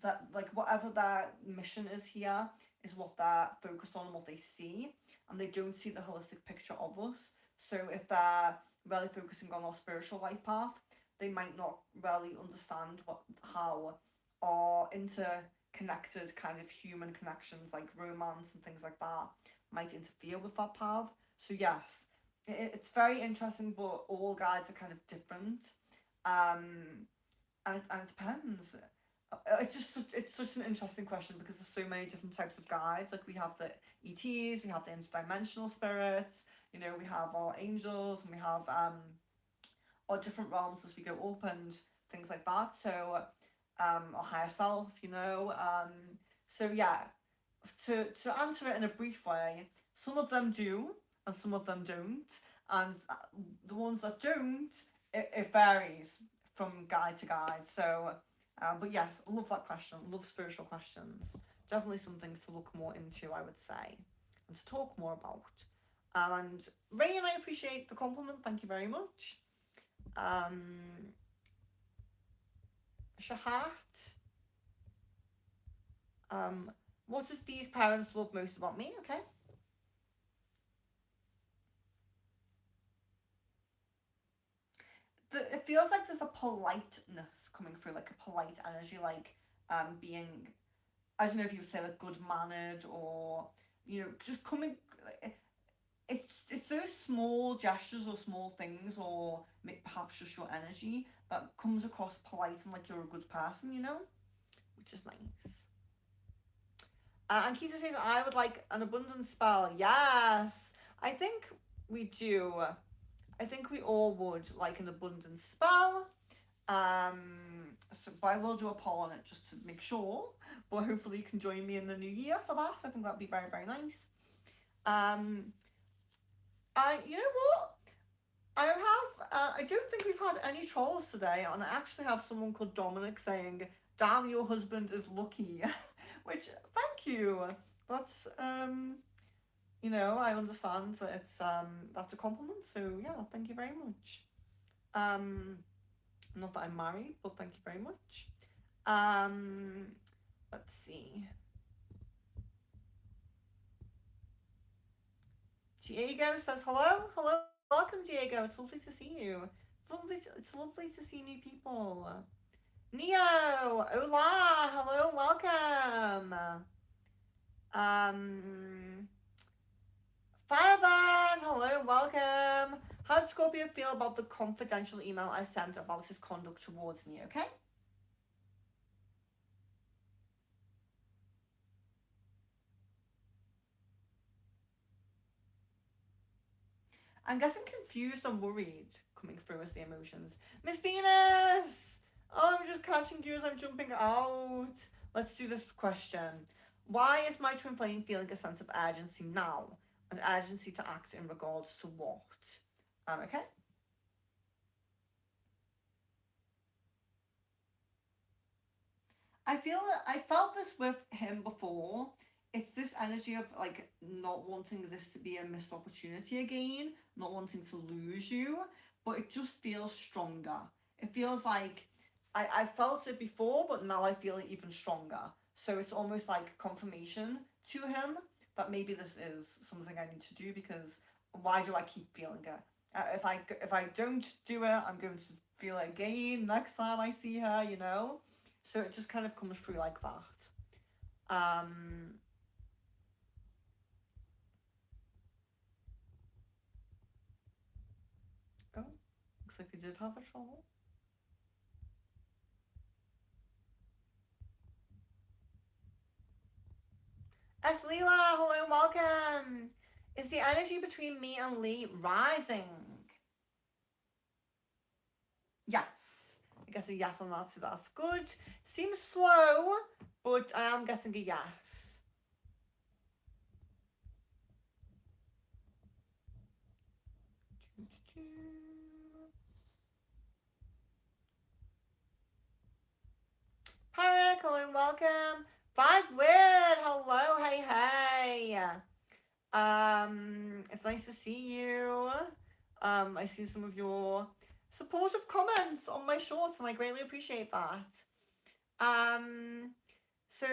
that like whatever their mission is here is what they're focused on and what they see, and they don't see the holistic picture of us. So if they're really focusing on our spiritual life path, they might not really understand how our interconnected kind of human connections like romance and things like that might interfere with that path. So yes, it's very interesting, but all guides are kind of different. Um, and it depends. It's such an interesting question because there's so many different types of guides. Like we have the ETs, we have the interdimensional spirits, you know, we have our angels, and we have our different realms as we go up and things like that. So our higher self, you know. So yeah, to answer it in a brief way, some of them do and some of them don't, and the ones that don't, it varies from guide to guide. So, but yes, I love that question. Love spiritual questions. Definitely some things to look more into, I would say, and to talk more about. And Ray and I appreciate the compliment. Thank you very much. Shahat. What does these parents love most about me? Okay. It feels like there's a politeness coming through, like a polite energy, like being, I don't know if you would say like good mannered or you know just coming. It's those small gestures or small things or perhaps just your energy that comes across polite and like you're a good person, you know, which is nice. And Keita says, I would like an abundance spell. Yes, I think we do. I think we all would like an abundance spell. So, but I will do a poll on it just to make sure. But hopefully you can join me in the new year for that. I think that'd be very, very nice. You know what? I don't think we've had any trolls today, and I actually have someone called Dominic saying, "Damn, your husband is lucky," which thank you. That's you know, I understand that it's that's a compliment. So yeah, thank you very much. Um, not that I'm married, but thank you very much. Um, let's see. Diego says hello, hello, welcome, Diego. It's lovely to see you. It's lovely to see new people. Neo, hola, hello, welcome. Um, Firebird, hello, welcome. How does Scorpio feel about the confidential email I sent about his conduct towards me? Okay. I'm getting confused and worried coming through as the emotions. Miss Venus! Oh, I'm just catching you as I'm jumping out. Let's do this question. Why is my twin flame feeling a sense of urgency now? An urgency to act in regards to what? Okay. I felt this with him before. It's this energy of like not wanting this to be a missed opportunity again, not wanting to lose you, but it just feels stronger. It feels like I felt it before, but now I feel it even stronger. So it's almost like confirmation to him that maybe this is something I need to do because why do I keep feeling it? If I don't do it, I'm going to feel it again next time I see her, you know? So it just kind of comes through like that. Oh, looks like we did have a trouble. Eslila, hello and welcome. Is the energy between me and Lee rising? Yes. I guess a yes on that, so that's good. Seems slow, but I am getting a yes. Hi, hello and welcome. Five Weird, hello, hey, hey. It's nice to see you. I see some of your supportive comments on my shorts, and I greatly appreciate that. So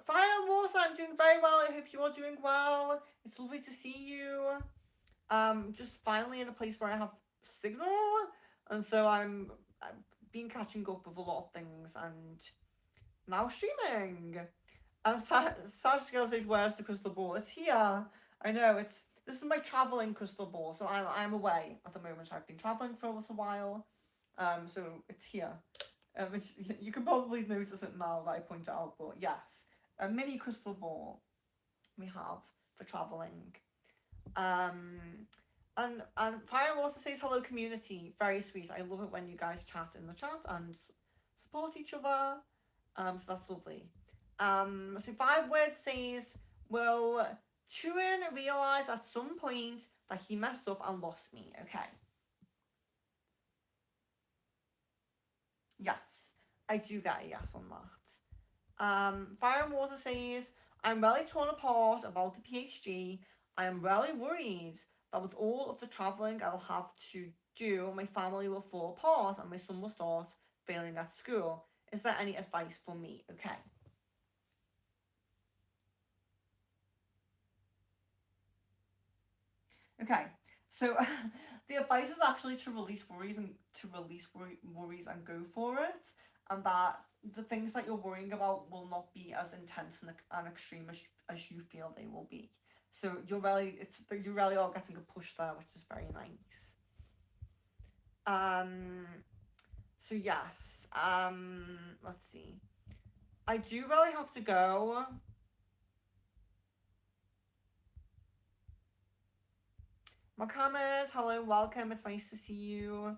Fire and Water, I'm doing very well. I hope you are doing well. It's lovely to see you. Just finally in a place where I have signal, and so I've been catching up with a lot of things, and now streaming. And Sasha says, "Where's the crystal ball?" It's here. I know this is my traveling crystal ball. So I'm away at the moment. I've been traveling for a little while. So it's here. You can probably notice it now that I point it out, but yes, a mini crystal ball we have for traveling. And Fire and Water says hello community, very sweet. I love it when you guys chat in the chat and support each other. So that's lovely. So Five Words says, will Turin realise at some point that he messed up and lost me? Okay. Yes, I do get a yes on that. Fire and Water says, I'm really torn apart about the PhD. I am really worried that with all of the travelling I will have to do, my family will fall apart and my son will start failing at school. Is there any advice for me? Okay. Okay. So the advice is actually to release worries and worries and go for it, and that the things that you're worrying about will not be as intense and extreme as you feel they will be. So you really are getting a push there, which is very nice. Um. So yes. Let's see. I do really have to go. Mohammed, hello, welcome. It's nice to see you.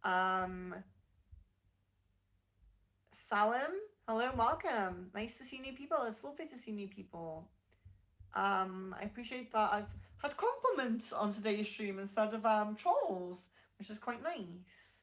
Um. Salim, hello, welcome. Nice to see new people. It's lovely to see new people. I appreciate that I've had compliments on today's stream instead of trolls, which is quite nice.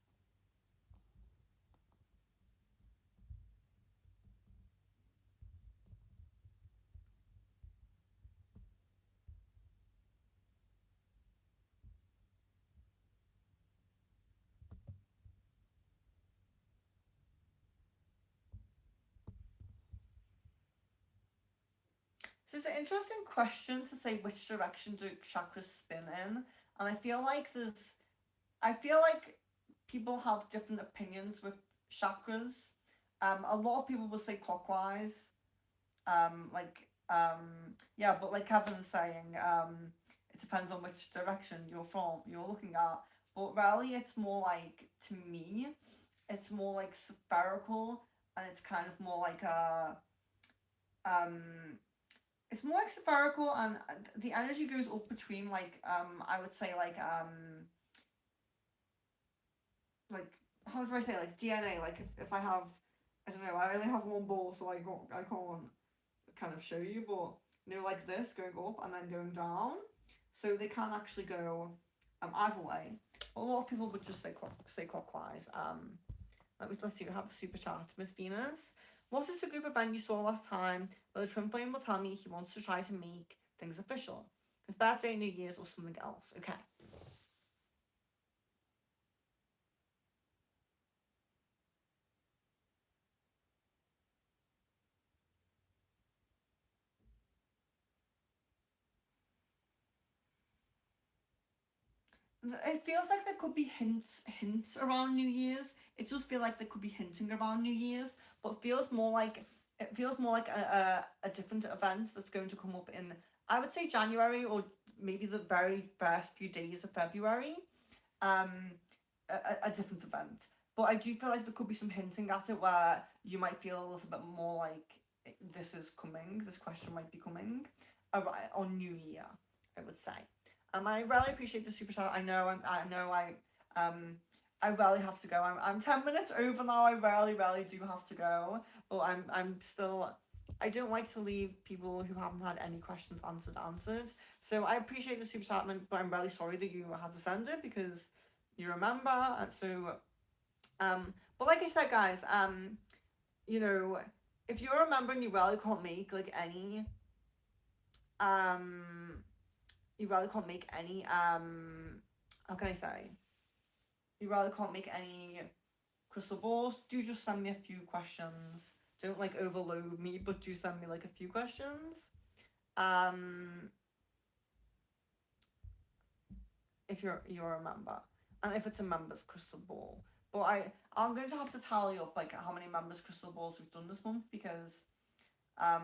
So it's an interesting question to say which direction do chakras spin in, and I feel like people have different opinions with chakras. A lot of people will say clockwise. Yeah, but like Kevin's saying, it depends on which direction you're looking at. But really, it's more like, to me, it's more like spherical, and it's kind of more like um, it's more like spherical, and the energy goes up between I would say like how do I say, like DNA. Like if I have, I don't know, I only have one ball, so I can't kind of show you, but like this going up and then going down, so they can actually go either way. A lot of people would just say clockwise. Let's see, we have a super chat. Miss Venus, what is the group event you saw last time where the twin flame will tell me he wants to try to make things official? His birthday, New Year's, or something else? Okay. it feels like there could be hints around New Year's. It does feel like there could be hinting around New Year's, but it feels more like a different event that's going to come up in, I would say, January, or maybe the very first few days of February. Um, a different event. But I do feel like there could be some hinting at it where you might feel a little bit more like this is coming, this question might be coming on New Year, I would say. I really appreciate the super chat. I really have to go. I'm 10 minutes over now. I really do have to go. But I'm still, I don't like to leave people who haven't had any questions answered. So I appreciate the super chat, but I'm really sorry that you had to send it because you remember. And so, but like I said, guys, you know, if you remember and you really can't make like any, you really can't make any, how can I say? You really can't make any crystal balls. Do just send me a few questions. Don't like overload me, but do send me like a few questions. If you're a member, and if it's a member's crystal ball. But I'm going to have to tally up like how many members crystal balls we've done this month, because I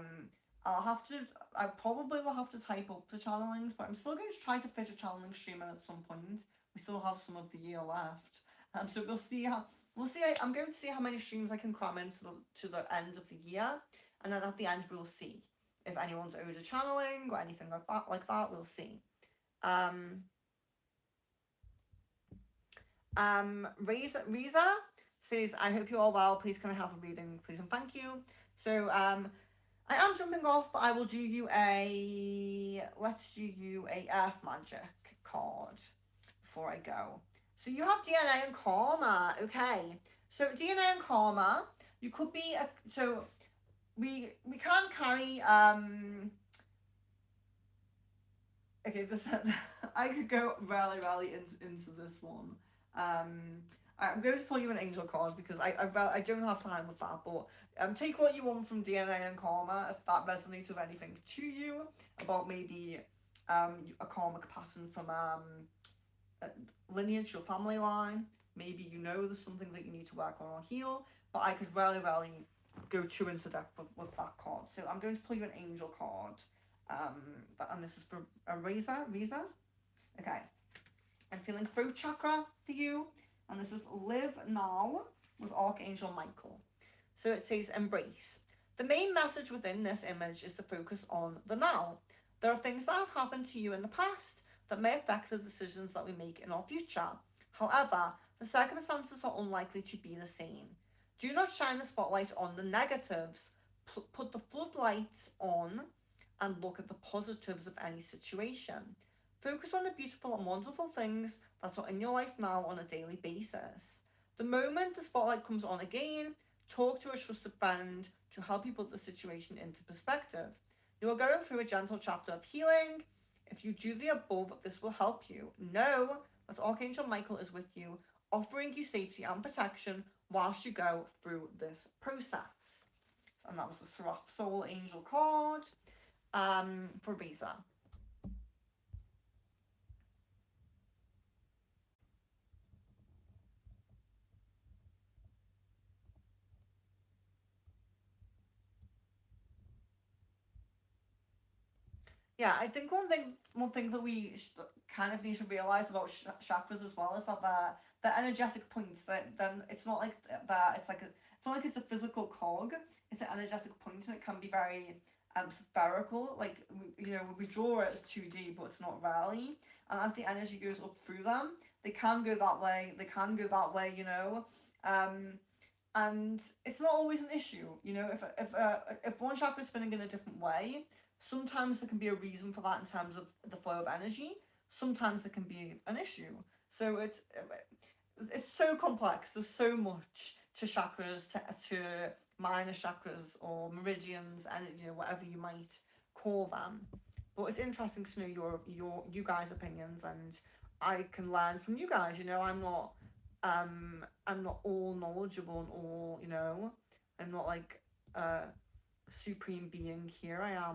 probably will have to type up the channelings, but I'm still going to try to fit a channeling stream in at some point. We still have some of the year left, so we'll see. I'm going to see how many streams I can cram into the end of the year, and then at the end we'll see if anyone's owed a channeling or anything like that. We'll see. Riza says, I hope you're all well. Please can I have a reading, please, and thank you. So I am jumping off, but let's do you a Earth Magic card before I go. So you have DNA and Karma. Okay. So DNA and Karma, you could be so we can't carry okay, this I could go really into this one. I'm going to pull you an angel card because I don't have time with that, but take what you want from DNA and Karma if that resonates with anything to you about maybe a karmic pattern from a lineage or family line. Maybe you know there's something that you need to work on or heal, but I could really go too into depth with that card. So I'm going to pull you an angel card. And this is for Riza. Okay. I'm feeling throat chakra for you. And this is Live Now with Archangel Michael. So it says embrace. The main message within this image is to focus on the now. There are things that have happened to you in the past that may affect the decisions that we make in our future. However, the circumstances are unlikely to be the same. Do not shine the spotlight on the negatives. Put the floodlights on and look at the positives of any situation. Focus on the beautiful and wonderful things that are in your life now on a daily basis. The moment the spotlight comes on again, talk to a trusted friend to help you put the situation into perspective. You are going through a gentle chapter of healing. If you do the above, this will help you. Know that Archangel Michael is with you, offering you safety and protection whilst you go through this process. And that was the Seraph Soul Angel card for Riza. Yeah, I think one thing that we kind of need to realize about chakras as well is that they're energetic points. That then it's not like that. It's not like it's a physical cog. It's an energetic point, and it can be very spherical. Like we draw it as 2D, but it's not really. And as the energy goes up through them, they can go that way. They can go that way. And it's not always an issue. If one chakra is spinning in a different way, sometimes there can be a reason for that in terms of the flow of energy. Sometimes there can be an issue. So it's so complex. There's so much to chakras, to minor chakras or meridians, and whatever you might call them. But it's interesting to know you guys' opinions, and I can learn from you guys. I'm not all knowledgeable and all. I'm not like a supreme being here. I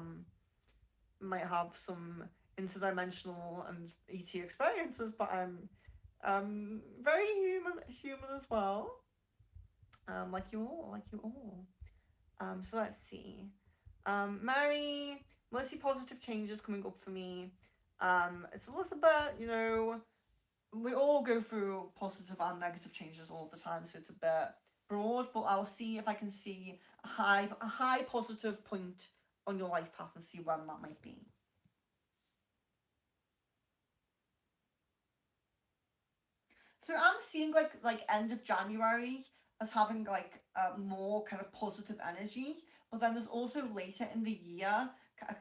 might have some interdimensional and ET experiences, but I'm very human as well. Like you all. So let's see. Mary, mostly positive changes coming up for me. It's a little bit, you know, we all go through positive and negative changes all the time, so it's a bit broad, but I'll see if I can see a high positive point on your life path and see when that might be. So I'm seeing like end of January as having like more kind of positive energy, but then there's also later in the year,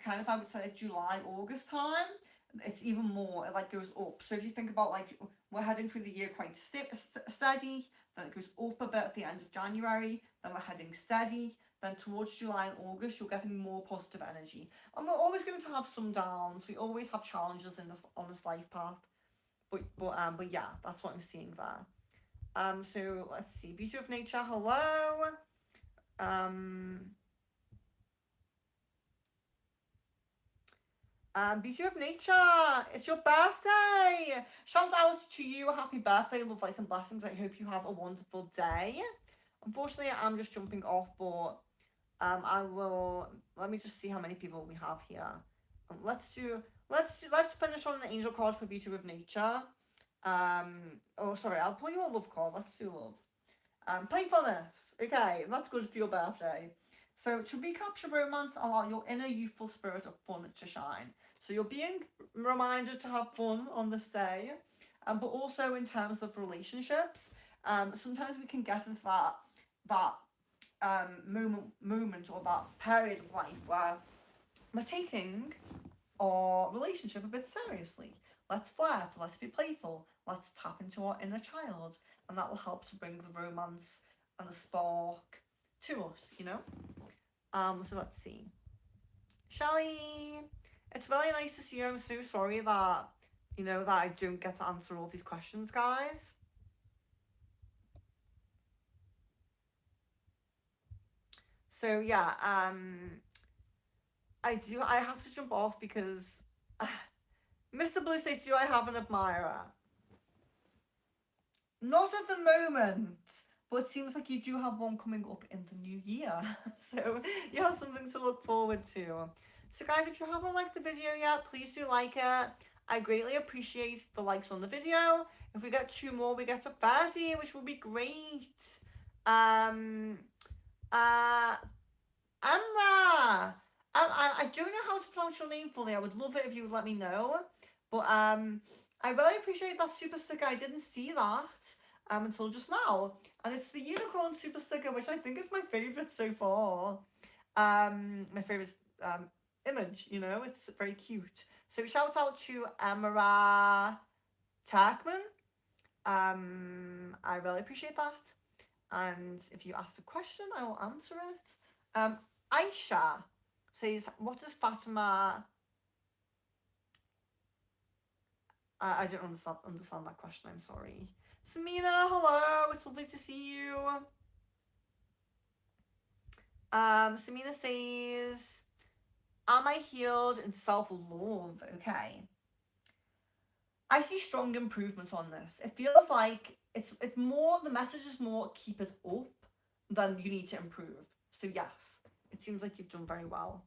kind of I would say like July, August time, it's even more, it like goes up. So if you think about like we're heading through the year quite steady, then it goes up a bit at the end of January, then we're heading steady, then towards July and August you're getting more positive energy. And we're always going to have some downs, we always have challenges in this on this life path. But yeah, that's what I'm seeing there. So let's see. Beauty of Nature, hello. Beauty of Nature, it's your birthday. Shout out to you, happy birthday, love, light and blessings. I hope you have a wonderful day. Unfortunately, I'm just jumping off, but let me just see how many people we have here. Let's finish on an angel card for Beauty of Nature. Oh sorry, I'll pull you a love card. Let's do love. Playfulness. Okay, that's good for your birthday. So to recapture romance, allow your inner youthful spirit of fun to shine. So you're being reminded to have fun on this day, but also in terms of relationships, sometimes we can get into that moment or that period of life where we're taking our relationship a bit seriously. Let's flirt, let's be playful, let's tap into our inner child, and that will help to bring the romance and the spark to us, you know? So let's see. Shelley, it's really nice to see you. I'm so sorry that, you know, that I don't get to answer all these questions, guys. So yeah, I have to jump off because Mr. Blue says, do I have an admirer? Not at the moment, but it seems like you do have one coming up in the new year. So you have something to look forward to. So guys, if you haven't liked the video yet, please do like it. I greatly appreciate the likes on the video. If we get 2 more, we get to 30, which would be great. Amra. I don't know how to pronounce your name fully. I would love it if you would let me know. But I really appreciate that super sticker. I didn't see that until just now. And it's the unicorn super sticker, which I think is my favourite so far. My favourite image, you know, it's very cute. So shout out to Amara Turkman. I really appreciate that. And if you ask the question, I will answer it. Aisha says, what does Fatima... I don't understand that question, I'm sorry. Samina, hello, it's lovely to see you. Samina says, am I healed in self-love? Okay. I see strong improvement on this. It feels like it's more, the message is more keep it up than you need to improve. So yes, it seems like you've done very well.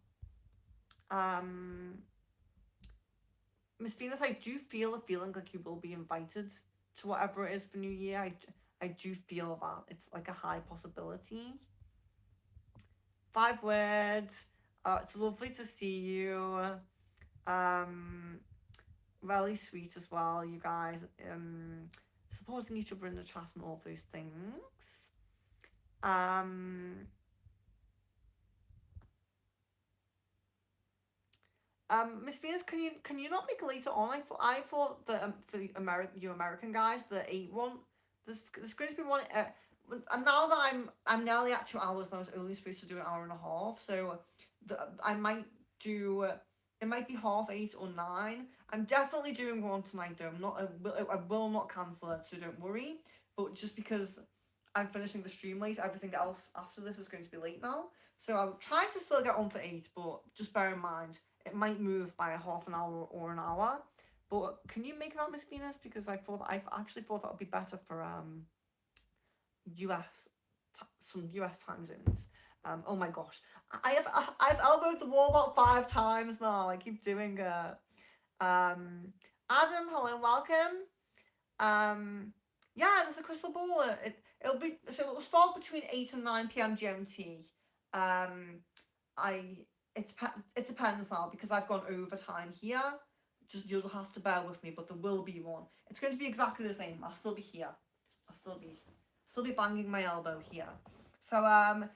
Miss Venus, I do feel a feeling like you will be invited to whatever it is for New Year. I do feel that. It's like a high possibility. 5 words. It's lovely to see you. Really sweet as well, you guys. Supporting each other in the chat and all those things. Miss Venus, can you not make later on? I thought that for the American guys, the 8 one, there's going to be one. And now that I'm nearly at 2 hours, and I was only supposed to do an hour and a half, so I might do. It might be 8:30 or 9. I'm definitely doing one tonight though. I will not cancel it, so don't worry. But just because I'm finishing the stream late, everything else after this is going to be late now. So I'll try to still get on for 8, but just bear in mind, it might move by a half an hour or an hour. But can you make that, Miss Venus? Because I've actually thought that would be better for US some US time zones. Oh my gosh, I've elbowed the wall about 5 times now. I keep doing it. Adam, hello, welcome. Yeah, there's a crystal ball. It'll start between 8 and 9 p.m. GMT. It depends now because I've gone overtime here. Just you'll have to bear with me, but there will be one. It's going to be exactly the same. I'll still be here. I'll still be banging my elbow here. So I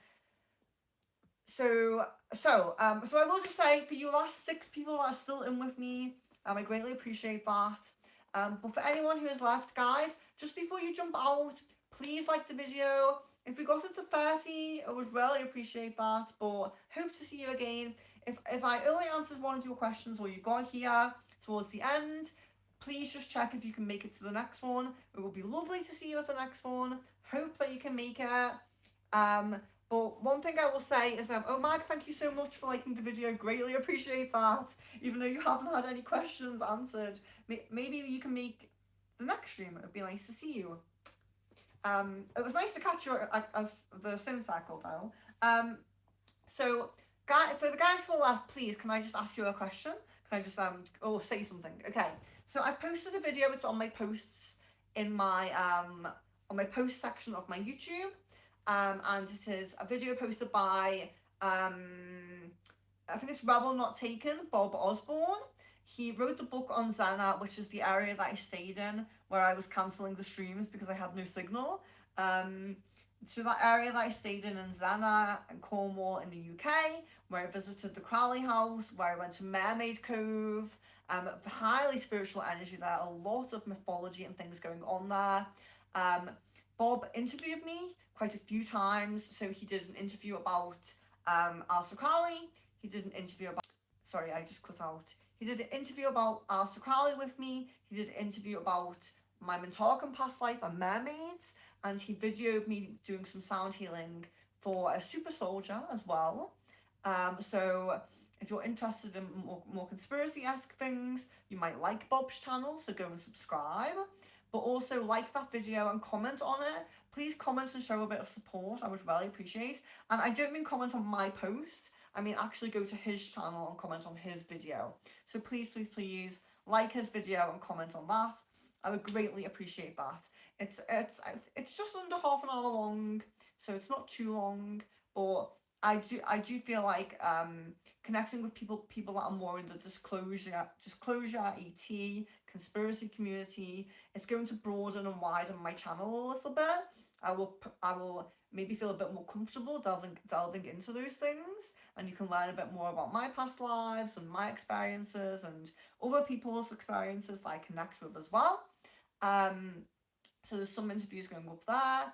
will just say for you last 6 people that are still in with me, I greatly appreciate that. But for anyone who has left, guys, just before you jump out, please like the video. If we got it to 30, I would really appreciate that. But hope to see you again. If I only answered one of your questions or you got here towards the end, please just check if you can make it to the next one. It will be lovely to see you at the next one. Hope that you can make it. But one thing I will say is, oh Mag, thank you so much for liking the video. Greatly appreciate that. Even though you haven't had any questions answered, maybe you can make the next stream. It would be nice to see you. It was nice to catch you as the Stone Circle though. So for the guys who are left, please, can I just ask you a question? Can I just say something? Okay. So I've posted a video. It's on my posts in my on my post section of my YouTube. And it is a video posted by I think it's Rebel Not Taken, Bob Osborne. He wrote the book on Zena, which is the area that I stayed in where I was cancelling the streams because I had no signal. So that area that I stayed in Zena and Cornwall in the UK, where I visited the Crowley House, where I went to Mermaid Cove, highly spiritual energy there, a lot of mythology and things going on there. Bob interviewed me quite a few times. So he did an interview about Aleister Crowley. He did an interview about... Sorry, I just cut out. He did an interview about Aleister Crowley with me. He did an interview about my Mintarkan past life and mermaids. And he videoed me doing some sound healing for a super soldier as well. So if you're interested in more conspiracy-esque things, you might like Bob's channel, so go and subscribe. But also like that video and comment on it. Please comment and show a bit of support. I would really appreciate. And I don't mean comment on my post. I mean actually go to his channel and comment on his video. So please, please, please like his video and comment on that. I would greatly appreciate that. It's just under half an hour long, so it's not too long. But I do feel like connecting with people that are more in the disclosure ET conspiracy community, it's going to broaden and widen my channel a little bit. I will maybe feel a bit more comfortable delving into those things, and you can learn a bit more about my past lives and my experiences and other people's experiences that I connect with as well. So there's some interviews going up there.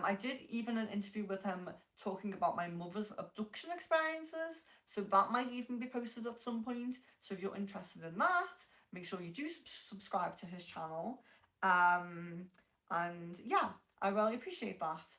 I did even an interview with him talking about my mother's abduction experiences, so that might even be posted at some point. So if you're interested in that, make sure you do subscribe to his channel. And yeah, I really appreciate that.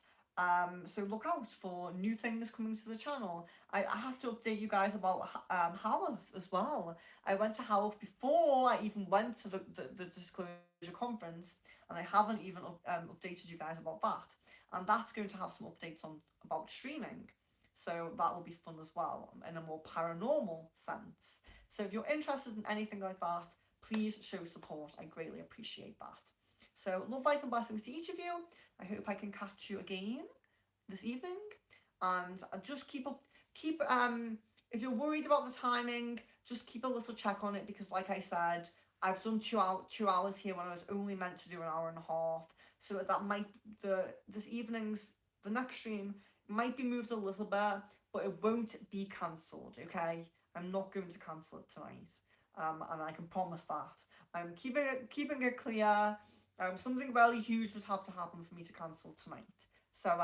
So look out for new things coming to the channel. I have to update you guys about Haworth as well. I went to Haworth before I even went to the Disclosure Conference, and I haven't even updated you guys about that. And that's going to have some updates about streaming. So that will be fun as well, in a more paranormal sense. So if you're interested in anything like that, please show support. I greatly appreciate that. So love, light and blessings to each of you. I hope I can catch you again this evening. And just keep if you're worried about the timing, just keep a little check on it, because like I said, I've done 2 hours here when I was only meant to do an hour and a half. So that might, this evening's, the next stream might be moved a little bit, but it won't be cancelled, okay? I'm not going to cancel it tonight. And I can promise that. I'm keeping it clear. Something really huge would have to happen for me to cancel tonight. So,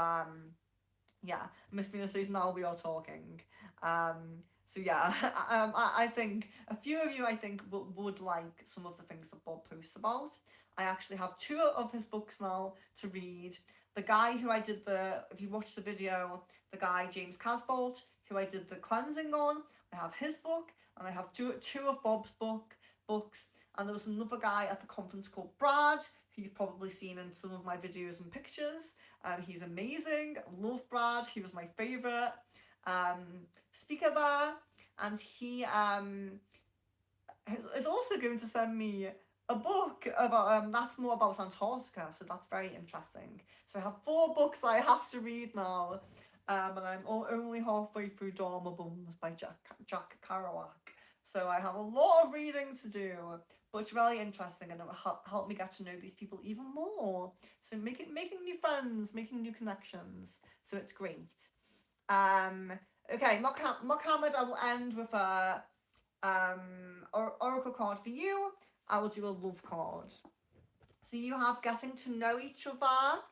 yeah, Miss Venus says now we are talking. So yeah, I think a few of you, I think, would like some of the things that Bob posts about. I actually have 2 of his books now to read. The guy who I did if you watch the video, the guy, James Casbolt, who I did the cleansing on. I have his book, and I have two of Bob's books. And there was another guy at the conference called Brad, who you've probably seen in some of my videos and pictures. He's amazing. Love Brad. He was my favourite speaker there, and he is also going to send me a book about that's more about Antarctica, so that's very interesting. So I have 4 books I have to read now, and I'm only halfway through Dharma Bums by Jack Kerouac. So I have a lot of reading to do, but it's really interesting, and it will help me get to know these people even more. So making new friends, making new connections. So it's great. Okay, Mohammed, I will end with a oracle card for you. I will do a love card. So you have getting to know each other.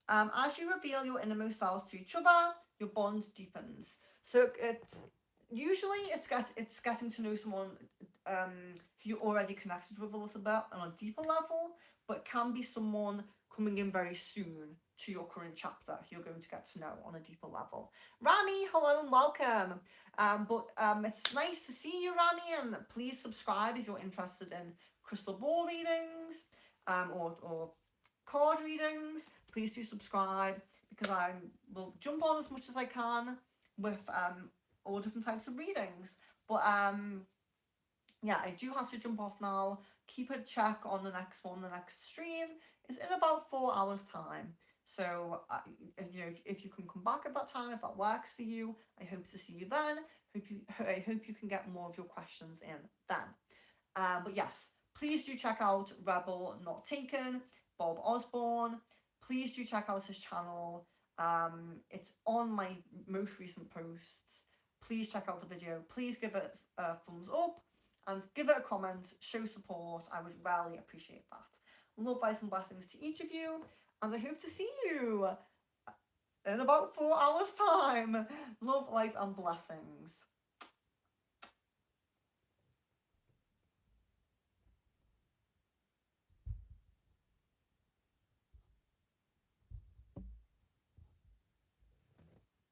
As you reveal your innermost selves to each other, your bond deepens. So it's getting to know someone who you're already connected with a little bit on a deeper level, but it can be someone coming in very soon to your current chapter who you're going to get to know on a deeper level. Rami, hello and welcome. It's nice to see you, Rami, and please subscribe if you're interested in crystal ball readings or card readings. Please do subscribe, because I will jump on as much as I can with all different types of readings. But yeah, I do have to jump off now. Keep a check on the next one. The next stream is in about 4 hours time. So if you can come back at that time, if that works for you, I hope to see you then. I hope you can get more of your questions in then. But yes, please do check out Rebel Not Taken, Bob Osborne. Please do check out his channel. It's on my most recent posts. Please check out the video. Please give it a thumbs up and give it a comment. Show support. I would really appreciate that. Love, light and blessings to each of you, and I hope to see you in about 4 hours time. Love, light and blessings.